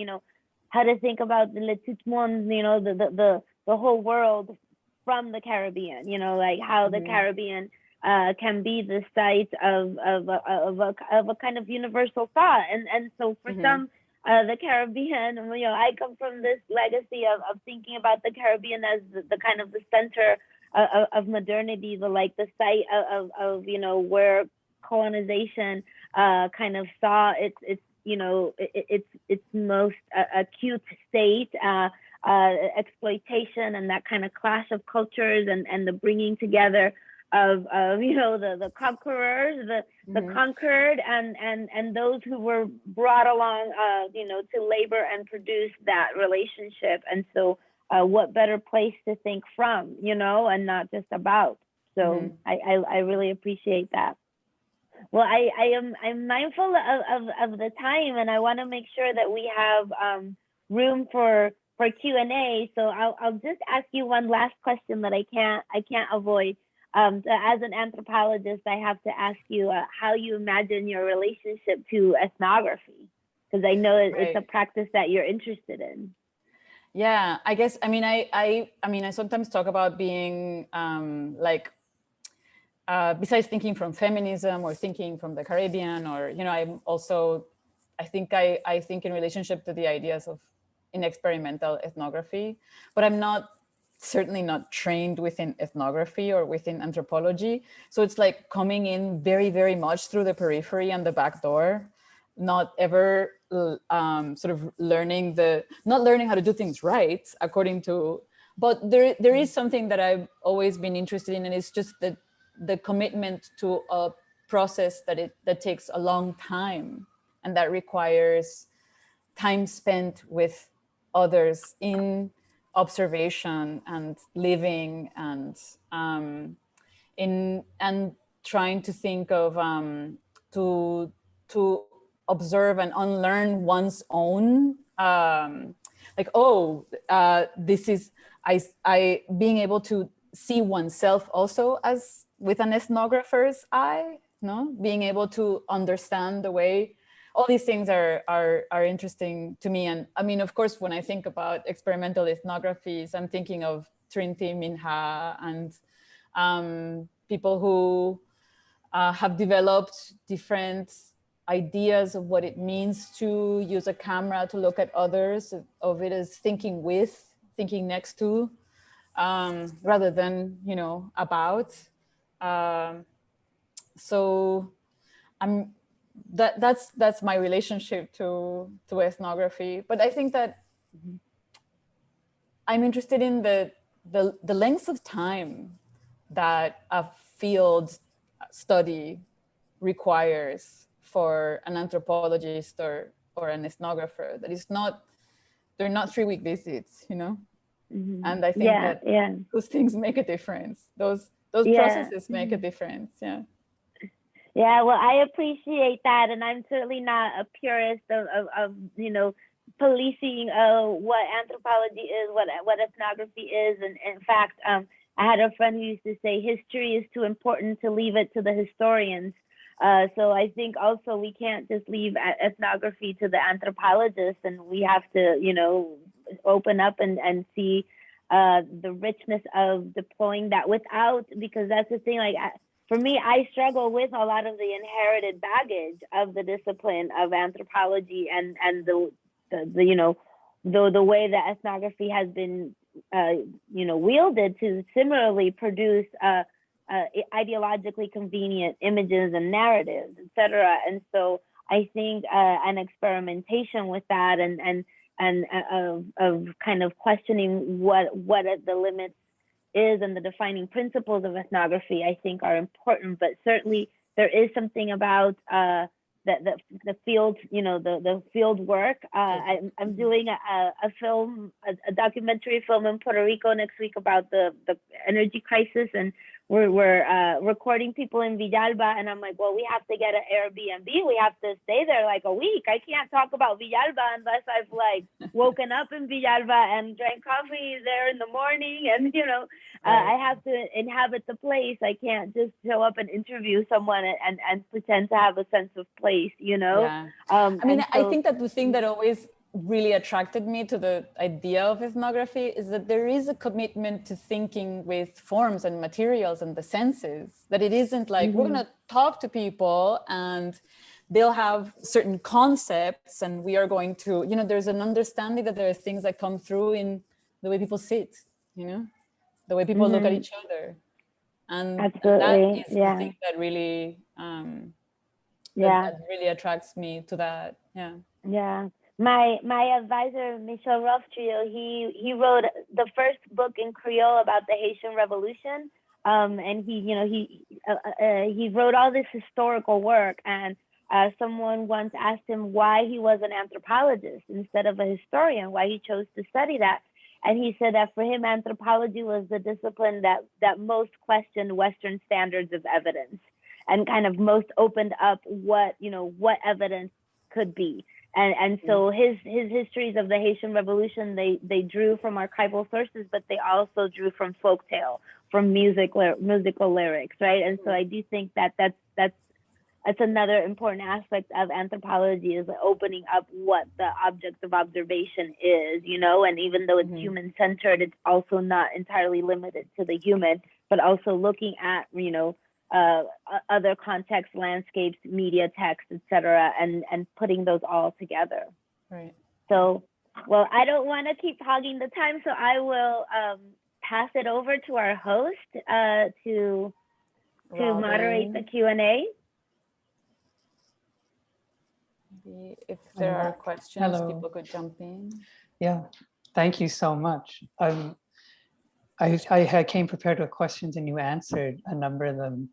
how to think about the Le Tout Monde, the whole world from the Caribbean, like how the Caribbean can be the site of a kind of universal thought. And so for some, the Caribbean. I come from this legacy of thinking about the Caribbean as the kind of the center of modernity, the site of where colonization kind of saw its most acute state, exploitation, and that kind of clash of cultures, and the bringing together of the conquerors, the conquered, and those who were brought along to labor and produce that relationship. And so what better place to think from, and not just about. So I really appreciate that. Well, I'm mindful of the time, and I want to make sure that we have room for Q&A. So I'll just ask you one last question that I can't avoid. As an anthropologist, I have to ask you how you imagine your relationship to ethnography, because I know it's a practice that you're interested in. Yeah, I guess, I sometimes talk about being besides thinking from feminism or thinking from the Caribbean, or, I think in relationship to the ideas in experimental ethnography, but I'm certainly not trained within ethnography or within anthropology. So it's like coming in very, very much through the periphery and the back door, not ever sort of not learning how to do things right according to, but there is something that I've always been interested in, and it's just the commitment to a process that takes a long time, and that requires time spent with others in observation and living, and trying to think of to observe and unlearn one's own this is I being able to see oneself also as with an ethnographer's eye, being able to understand the way. All these things are interesting to me. And of course, when I think about experimental ethnographies, I'm thinking of Trinity Minha and people who have developed different ideas of what it means to use a camera to look at others, of it as thinking with, thinking next to, rather than, about. So that's my relationship to ethnography. But I think that I'm interested in the length of time that a field study requires for an anthropologist or an ethnographer. That is they're not 3-week visits, And I think that those things make a difference. Those processes make a difference. Yeah. Yeah, well, I appreciate that, and I'm certainly not a purist of policing what anthropology is, what ethnography is, and in fact, I had a friend who used to say history is too important to leave it to the historians. So I think also we can't just leave ethnography to the anthropologists, and we have to open up and see the richness of deploying that without, because that's the thing, for me, I struggle with a lot of the inherited baggage of the discipline of anthropology and the way that ethnography has been wielded to similarly produce ideologically convenient images and narratives, etc. And so I think an experimentation with that and of kind of questioning what the limits is and the defining principles of ethnography, I think, are important. But certainly there is something about the field, the field work. I'm doing a documentary film in Puerto Rico next week about the energy crisis, and we're recording people in Villalba, and I'm like, well, we have to get an Airbnb. We have to stay there like a week. I can't talk about Villalba unless I've woken up in Villalba and drank coffee there in the morning, and I have to inhabit the place. I can't just show up and interview someone and pretend to have a sense of place, Yeah. I think that the thing that always really attracted me to the idea of ethnography is that there is a commitment to thinking with forms and materials and the senses, that it isn't like we're going to talk to people and they'll have certain concepts, and we are going to, you know, there's an understanding that there are things that come through in the way people sit, you know, the way people look at each other. And that is the thing that really, that really attracts me to that. Yeah. My advisor, Michel Rothschild, he wrote the first book in Creole about the Haitian Revolution. And he wrote all this historical work, and someone once asked him why he was an anthropologist instead of a historian, why he chose to study that. And he said that for him, anthropology was the discipline that most questioned Western standards of evidence and kind of most opened up what evidence could be. And so his histories of the Haitian Revolution, they drew from archival sources, but they also drew from folktale, from musical lyrics, right? And so I do think that that's another important aspect of anthropology, is opening up what the object of observation is, you know, and even though it's human-centered, it's also not entirely limited to the human, but also looking at, you know, other contexts, landscapes, media, text, etc., and putting those all together. Right. So, well, I don't want to keep hogging the time, so I will pass it over to our host to moderate the Q&A. Maybe if there are questions, people could jump in. Yeah, thank you so much. I came prepared with questions, and you answered a number of them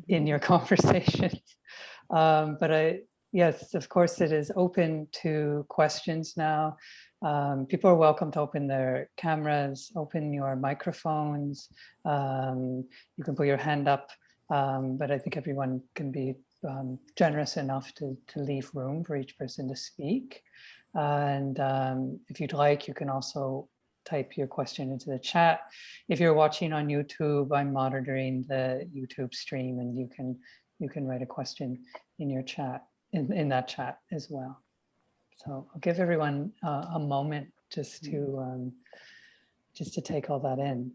in your conversation. But yes, of course, it is open to questions now. People are welcome to open their cameras, open your microphones. You can put your hand up, but I think everyone can be generous enough to leave room for each person to speak. And if you'd like, you can also type your question into the chat. If you're watching on YouTube, I'm monitoring the YouTube stream, and you can write a question in your chat, in that chat as well. So I'll give everyone a moment just to take all that in.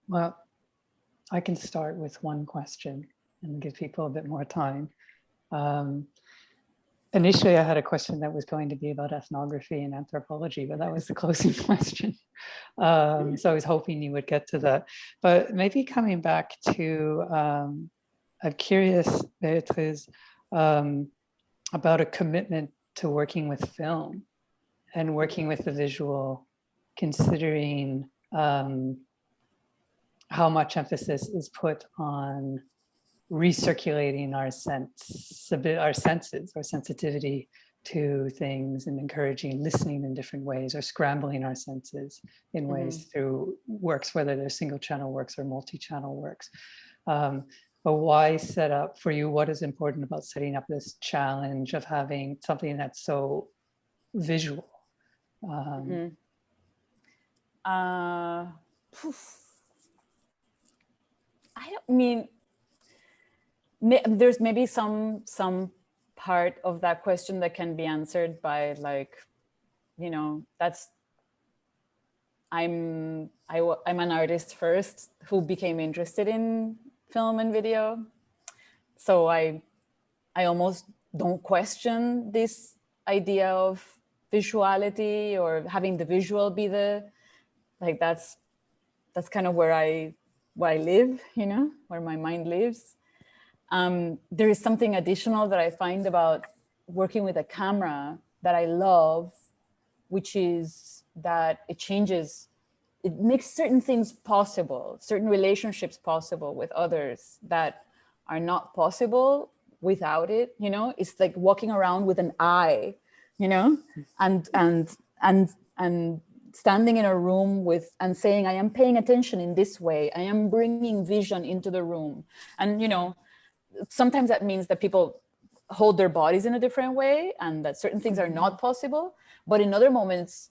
Well, I can start with one question and give people a bit more time. Initially, I had a question that was going to be about ethnography and anthropology, but that was the closing question. So I was hoping you would get to that. But maybe coming back to, I'm curious, Beatriz, about a commitment to working with film and working with the visual, considering how much emphasis is put on recirculating our senses, our sensitivity to things, and encouraging listening in different ways, or scrambling our senses in ways through works, whether they're single channel works or multi-channel works. But why set up for you? What is important about setting up this challenge of having something that's so visual? I don't mean, there's maybe some part of that question that can be answered by, like, you know, I'm an artist first who became interested in film and video. So I almost don't question this idea of visuality or having the visual be the, like, that's kind of where I live, you know, where my mind lives. There is something additional that I find about working with a camera that I love, which is that it makes certain things possible, certain relationships possible with others that are not possible without it, you know. It's like walking around with an eye, you know, and standing in a room with and saying, I am paying attention in this way. I am bringing vision into the room. And, you know, sometimes that means that people hold their bodies in a different way and that certain things are not possible. But in other moments,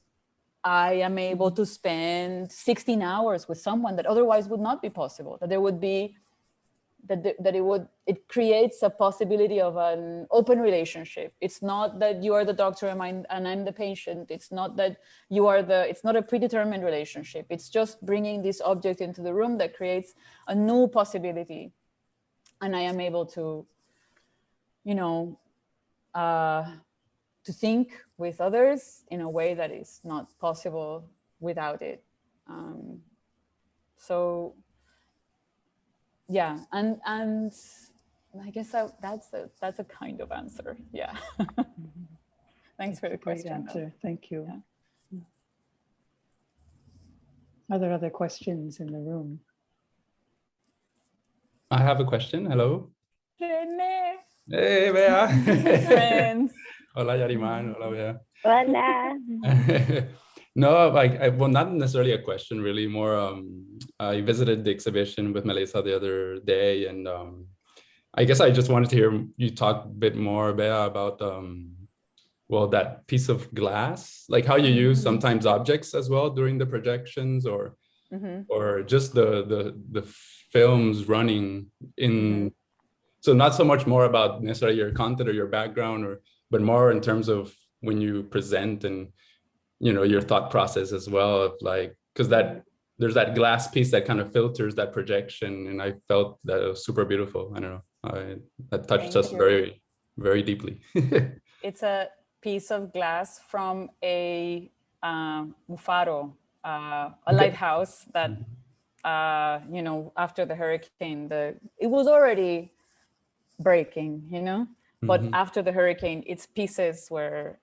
I am able to spend 16 hours with someone that otherwise would not be possible, that there would be, it creates a possibility of an open relationship. It's not that you are the doctor and I'm the patient. It's not that you are it's not a predetermined relationship. It's just bringing this object into the room that creates a new possibility. And I am able to, you know, to think with others in a way that is not possible without it. So yeah, and I guess that's a kind of answer. Yeah. Thanks for the question. Great answer. Thank you. Yeah. Are there other questions in the room? I have a question. Hello. René. Hey, Bea. Friends. Hola, Yarimar. Hola, Bea. Hola. No, like, well, not necessarily a question, really. More, I visited the exhibition with Melissa the other day, and I guess I just wanted to hear you talk a bit more, Bea, about well, that piece of glass, like how you use sometimes objects as well during the projections, or just the films running in. So not so much more about necessarily your content or your background, but more in terms of when you present and, you know, your thought process as well, of like, because there's that glass piece that kind of filters that projection, and I felt that it was super beautiful. I don't know, that touched us very, very deeply. It's a piece of glass from a mufaro, a lighthouse that, you know, after the hurricane, it was already breaking, you know, but after the hurricane, its pieces were,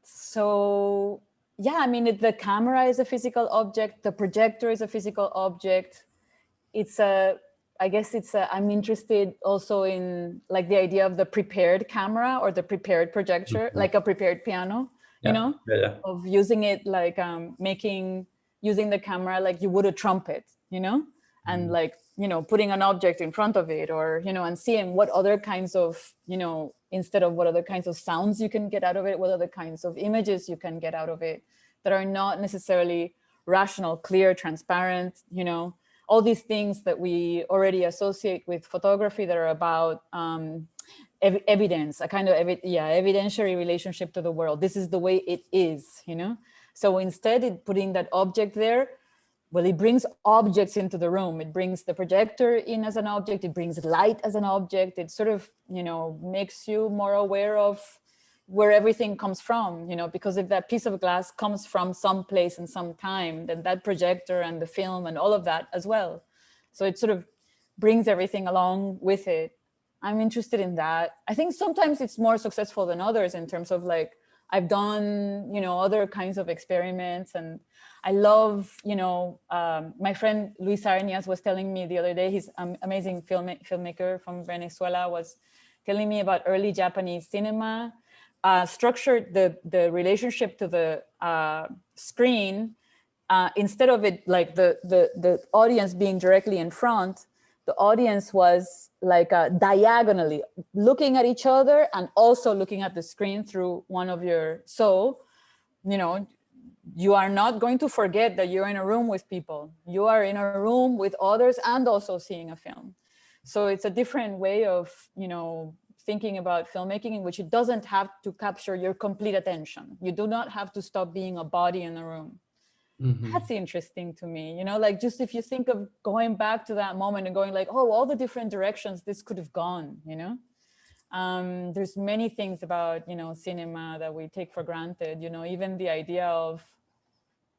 so yeah, I mean, the camera is a physical object, the projector is a physical object. I guess I'm interested also in like the idea of the prepared camera or the prepared projector, like a prepared piano, you know, of using it like using the camera like you would a trumpet, you know, and like, you know, putting an object in front of it, or, you know, and seeing what other kinds of, you know, instead of what other kinds of sounds you can get out of it, what other kinds of images you can get out of it that are not necessarily rational, clear, transparent, you know, all these things that we already associate with photography that are about evidence, a kind of evidentiary relationship to the world. This is the way it is, you know? So instead, putting that object there, well, it brings objects into the room. It brings the projector in as an object. It brings light as an object. It sort of, you know, makes you more aware of where everything comes from, you know, because if that piece of glass comes from some place and some time, then that projector and the film and all of that as well. So it sort of brings everything along with it. I'm interested in that. I think sometimes it's more successful than others in terms of like, I've done, you know, other kinds of experiments, and I love, you know, my friend Luis Arnias was telling me the other day, he's an amazing filmmaker from Venezuela, was telling me about early Japanese cinema, structured the relationship to the screen, instead of it like the audience being directly in front, the audience was like diagonally looking at each other and also looking at the screen through one of your, so, you know, you are not going to forget that you're in a room with people. You are in a room with others and also seeing a film. So it's a different way of, you know, thinking about filmmaking in which it doesn't have to capture your complete attention. You do not have to stop being a body in a room. That's interesting to me, you know, like just if you think of going back to that moment and going like, oh, all the different directions this could have gone, you know. There's many things about, you know, cinema that we take for granted, you know, even the idea of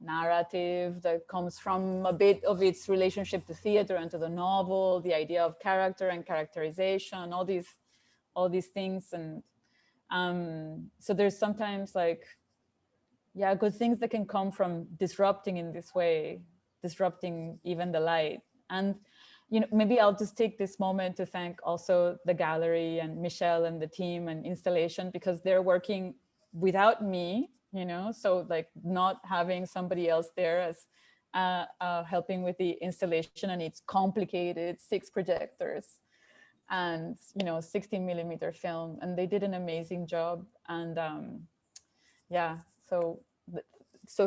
narrative that comes from a bit of its relationship to theater and to the novel, the idea of character and characterization, all these things. And so there's sometimes like, yeah, good things that can come from disrupting in this way, disrupting even the light. And, you know, maybe I'll just take this moment to thank also the gallery and Michelle and the team and installation, because they're working without me, you know, so like not having somebody else there as helping with the installation, and it's complicated, 6 projectors and, you know, 16mm film, and they did an amazing job. And yeah, so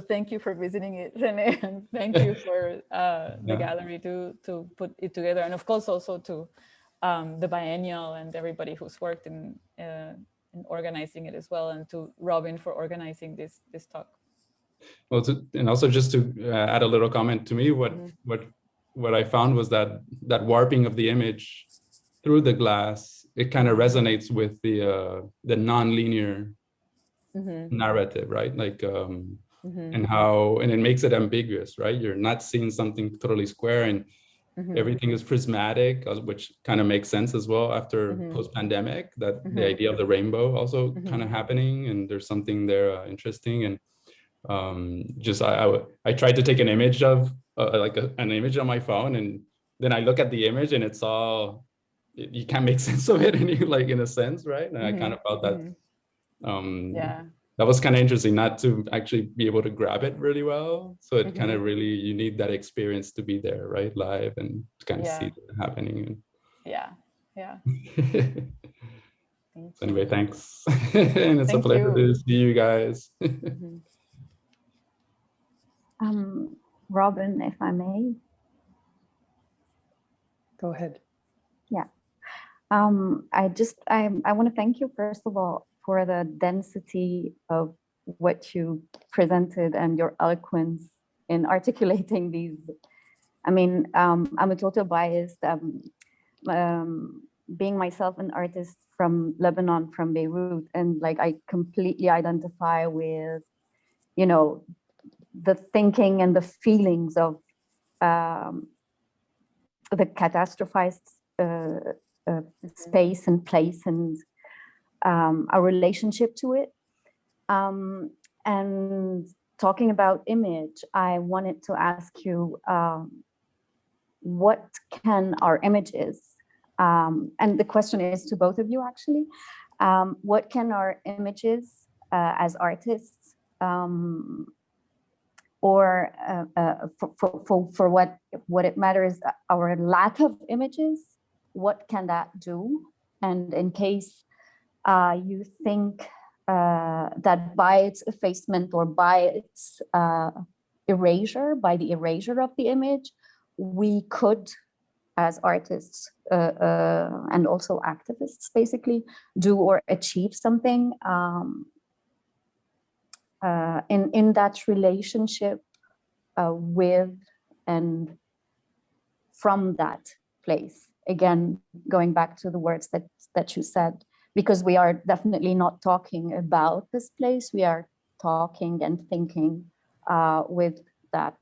thank you for visiting it, René, and thank you for the gallery to put it together, and of course also to the biennial and everybody who's worked in organizing it as well, and to Robin for organizing this talk. Well, and also just to add a little comment, to me, what I found was that warping of the image through the glass, it kind of resonates with the non-linear narrative, right? Like, and it makes it ambiguous, right? You're not seeing something totally square, and everything is prismatic, which kind of makes sense as well after post-pandemic, that the idea of the rainbow also kind of happening, and there's something there interesting. And just I tried to take an image of an image on my phone, and then I look at the image and it's all, you can't make sense of it, and you like, in a sense, right? And I kind of felt that that was kind of interesting, not to actually be able to grab it really well. So it kind of really, you need that experience to be there, right, live, and to kind of see it happening. So anyway, thanks. And it's a pleasure to see you guys. Robin, if I may. Go ahead. Yeah. I want to thank you, first of all, for the density of what you presented and your eloquence in articulating these. I mean, I'm a total biased, being myself an artist from Lebanon, from Beirut, and like I completely identify with, you know, the thinking and the feelings of the catastrophized space and place, and our relationship to it. And talking about image, I wanted to ask you, what can our images, and the question is to both of you actually, what can our images as artists, or for what it matters, our lack of images, what can that do? And in case you think that by its effacement or by its erasure, by the erasure of the image, we could, as artists and also activists, basically do or achieve something in that relationship with and from that place. Again, going back to the words that you said, because we are definitely not talking about this place, we are talking and thinking with that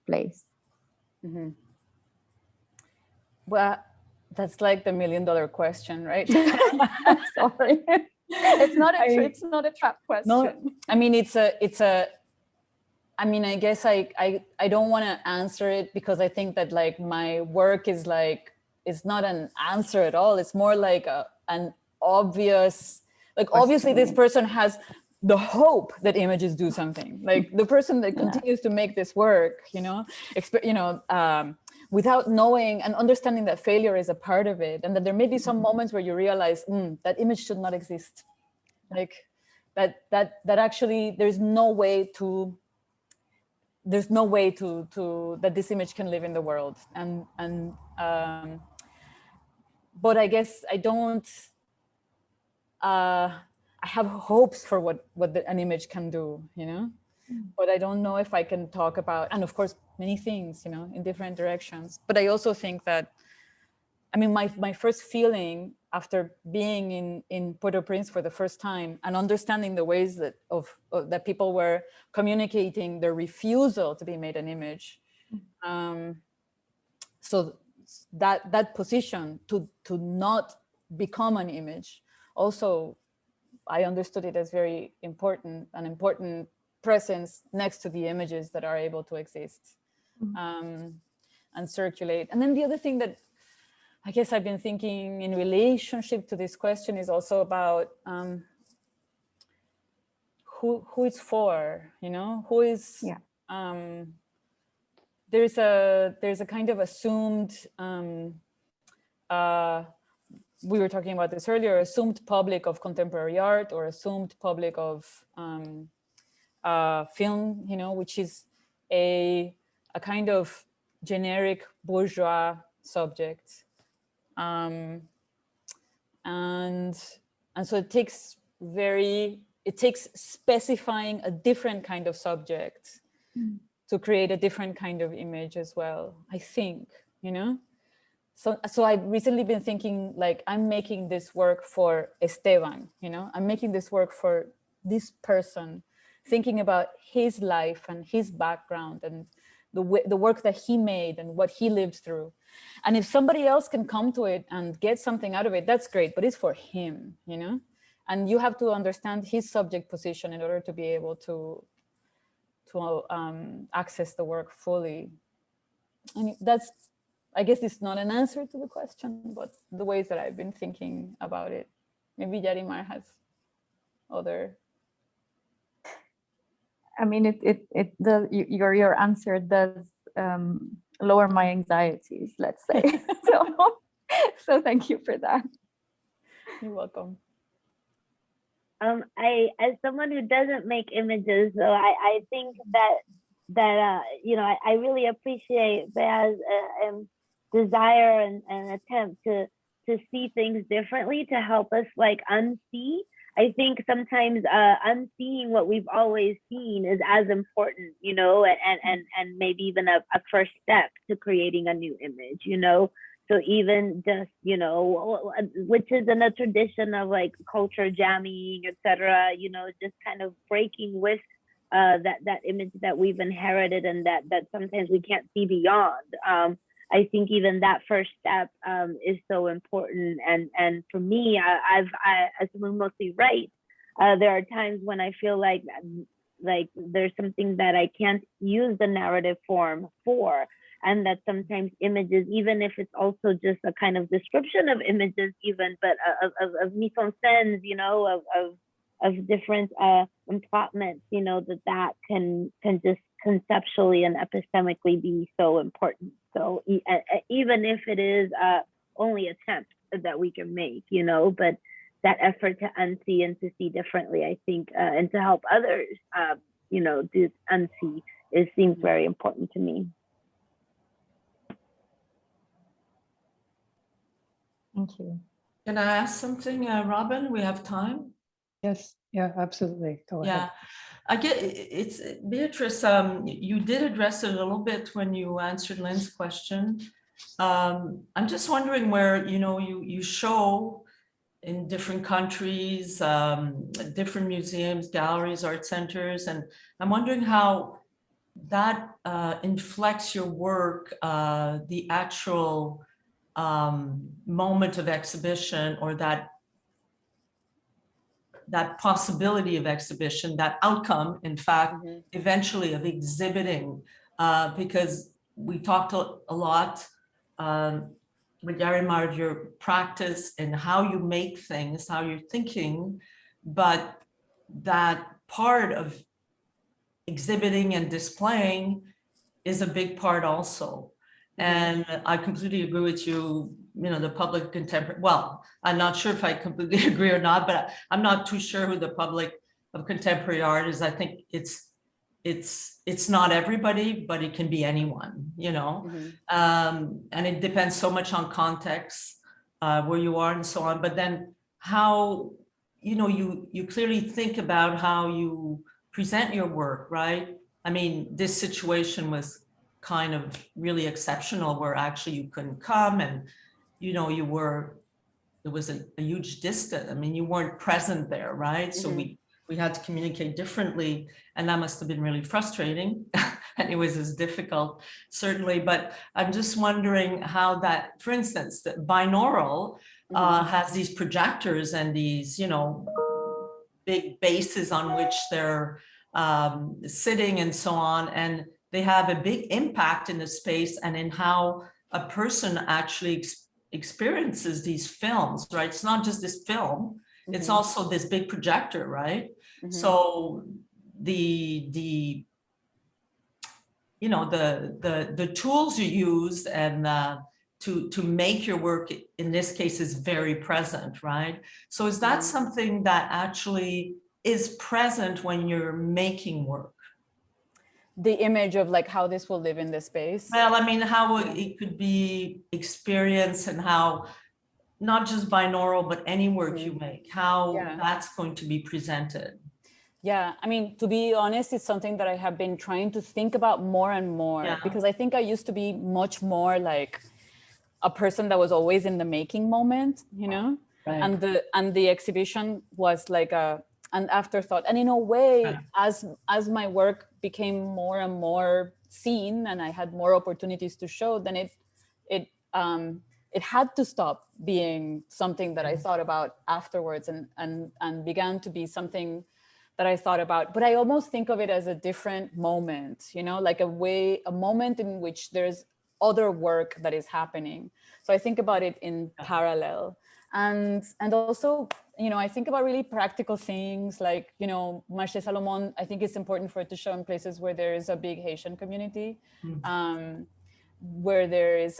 place. Well, that's like the $1 million question, right? Sorry, it's not a trap question. No, I mean I mean, I guess I don't want to answer it, because I think that like my work is like, it's not an answer at all. It's more like an obvious, like obviously this person has the hope that images do something. Like the person that continues to make this work, you know, without knowing and understanding that failure is a part of it, and that there may be some moments where you realize that image should not exist. Like that actually there's no way that this image can live in the world. And but I guess I don't, I have hopes for what an image can do, you know, but I don't know if I can talk about, and of course, many things, you know, in different directions. But I also think that, I mean, my first feeling after being in Port-au-Prince for the first time and understanding the ways that that people were communicating their refusal to be made an image. So that position to not become an image, also, I understood it as very important, an important presence next to the images that are able to exist and circulate. And then the other thing that I guess I've been thinking in relationship to this question is also about who it's for, you know, who is, Yeah. There's a kind of assumed, we were talking about this earlier, assumed public of contemporary art or assumed public of film, you know, which is a kind of generic bourgeois subject. And so it takes specifying a different kind of subject to create a different kind of image as well, I think, you know? So I've recently been thinking, like, I'm making this work for Esteban, you know? I'm making this work for this person, thinking about his life and his background and the work that he made and what he lived through. And if somebody else can come to it and get something out of it, that's great, but it's for him, you know? And you have to understand his subject position in order to be able to access the work fully. And that's, I guess it's not an answer to the question, but the ways that I've been thinking about it. Maybe Yarimar has other. I mean, your answer does lower my anxieties, let's say. So thank you for that. You're welcome. As someone who doesn't make images, so I think that you know, I really appreciate Bea's desire and attempt to see things differently, to help us like unsee. I think sometimes unseeing what we've always seen is as important, you know, and maybe even a first step to creating a new image, you know. So even just, you know, which is in a tradition of like culture jamming, etc., you know, just kind of breaking with that image that we've inherited and that sometimes we can't see beyond. I think even that first step is so important. And for me, I as someone mostly writes, there are times when I feel like there's something that I can't use the narrative form for. And that sometimes images, even if it's also just a kind of description of images, even, but of mise en scène, you know, of different emplotments, you know, that can just conceptually and epistemically be so important. So even if it is only attempt that we can make, you know, but that effort to unsee and to see differently, I think, and to help others, you know, do unsee, seems very important to me. Thank you. Can I ask something, Robin? We have time. Yes, yeah, absolutely. Go ahead. Yeah, I get it's Beatrice. You did address it a little bit when you answered Lynn's question. I'm just wondering where, you know, you show in different countries, different museums, galleries, art centers, and I'm wondering how that inflects your work, the actual moment of exhibition, or that possibility of exhibition, that outcome, in fact, eventually of exhibiting, because we talked a lot with Yarimar, your practice and how you make things, how you're thinking, but that part of exhibiting and displaying is a big part also. And I completely agree with you, you know, the public contemporary, well, I'm not sure if I completely agree or not, but I'm not too sure who the public of contemporary art is. I think it's not everybody, but it can be anyone, you know, and it depends so much on context, where you are and so on. But then how, you know, you clearly think about how you present your work, right? I mean, this situation was kind of really exceptional, where actually you couldn't come, and you know, there was a huge distance. I mean, you weren't present there, right? So we had to communicate differently, and that must have been really frustrating. Anyways, it's difficult, certainly. But I'm just wondering how that, for instance, the Binaural has these projectors and these, you know, big bases on which they're sitting and so on, and they have a big impact in the space and in how a person actually experiences these films, right? It's not just this film, it's also this big projector, right? So the you know, the tools you use and to make your work in this case is very present, right? So is that something that actually is present when you're making work? The image of like how this will live in the space. Well, I mean, how it could be experienced and how not just binaural, but any work you make, how that's going to be presented. Yeah, I mean, to be honest, it's something that I have been trying to think about more and more, because I think I used to be much more like a person that was always in the making moment, you know, and the exhibition was like an afterthought. And in a way, as my work became more and more seen and I had more opportunities to show, then it had to stop being something that I thought about afterwards and began to be something that I thought about. But I almost think of it as a different moment, you know, like a moment in which there's other work that is happening. So I think about it in parallel. And also, you know, I think about really practical things like, you know, Marché Salomon, I think it's important for it to show in places where there is a big Haitian community, where there is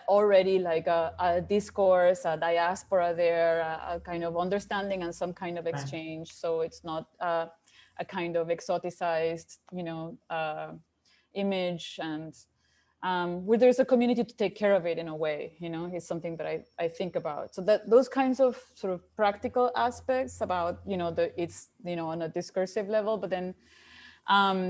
already like a discourse, a diaspora there, a kind of understanding and some kind of exchange. So it's not a kind of exoticized, you know, image, and where there's a community to take care of it in a way, you know, is something that I think about. So that those kinds of sort of practical aspects about, you know, it's, you know, on a discursive level, but then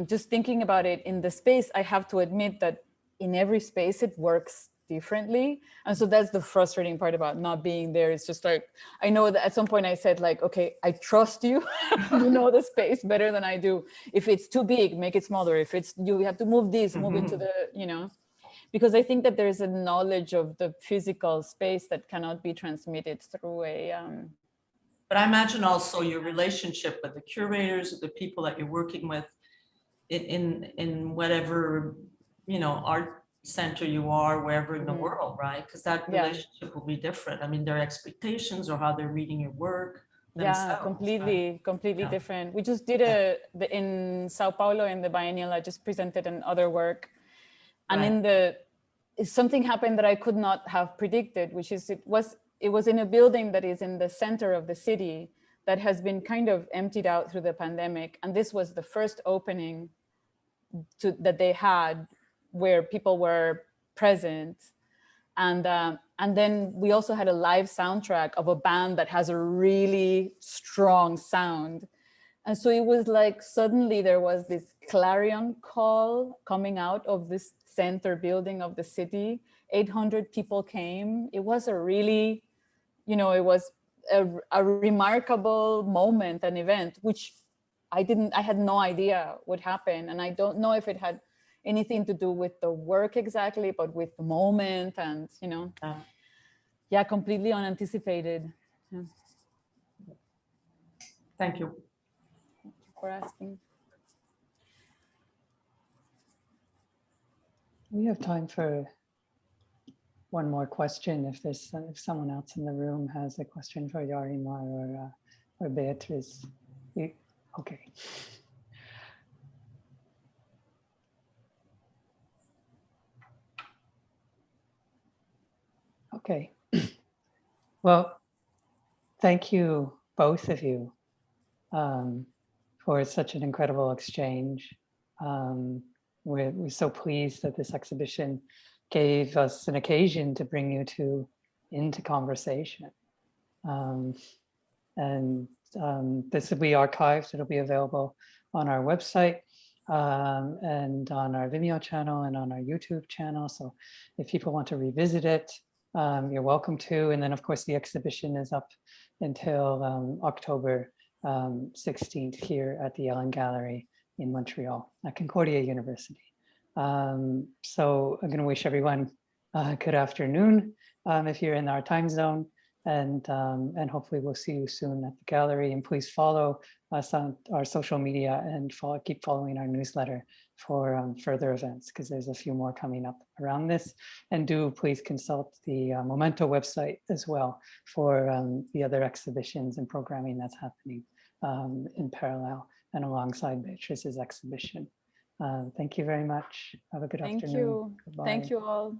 just thinking about it in the space, I have to admit that in every space it works differently. And so that's the frustrating part about not being there. It's just like, I know that at some point I said like, okay, I trust you, you know the space better than I do. If it's too big, make it smaller. If it's, you have to move this, move it to the, you know, because I think that there's a knowledge of the physical space that cannot be transmitted through a... But I imagine also your relationship with the curators, the people that you're working with in whatever, you know, art center you are, wherever in the world, right? Because that relationship will be different. I mean, their expectations or how they're reading your work themselves. Yeah, completely different. We just did in Sao Paulo in the biennial, I just presented another work. And something happened that I could not have predicted, which is it was in a building that is in the center of the city that has been kind of emptied out through the pandemic. And this was the first opening that they had where people were present. And then we also had a live soundtrack of a band that has a really strong sound. And so it was like, suddenly there was this clarion call coming out of this center building of the city. 800 people came. It was a really, you know, it was a remarkable moment, an event, which I had no idea would happen. And I don't know if it had anything to do with the work exactly, but with the moment and, you know, completely unanticipated. Yeah. Thank you. Thank you for asking. We have time for one more question. If someone else in the room has a question for Yarimar or Beatriz. Okay. Okay. Well, thank you, both of you, for such an incredible exchange. We're so pleased that this exhibition gave us an occasion to bring you two into conversation. This will be archived. It'll be available on our website and on our Vimeo channel and on our YouTube channel. So if people want to revisit it, you're welcome to. And then of course the exhibition is up until October 16th here at the Ellen Gallery in Montreal at Concordia University. So I'm going to wish everyone good afternoon if you're in our time zone, and hopefully we'll see you soon at the gallery. And please follow us on our social media and keep following our newsletter for further events, because there's a few more coming up around this. And do please consult the Memento website as well for the other exhibitions and programming that's happening in parallel and alongside Beatriz's exhibition. Thank you very much. Have a good afternoon. Thank you. Goodbye. Thank you all.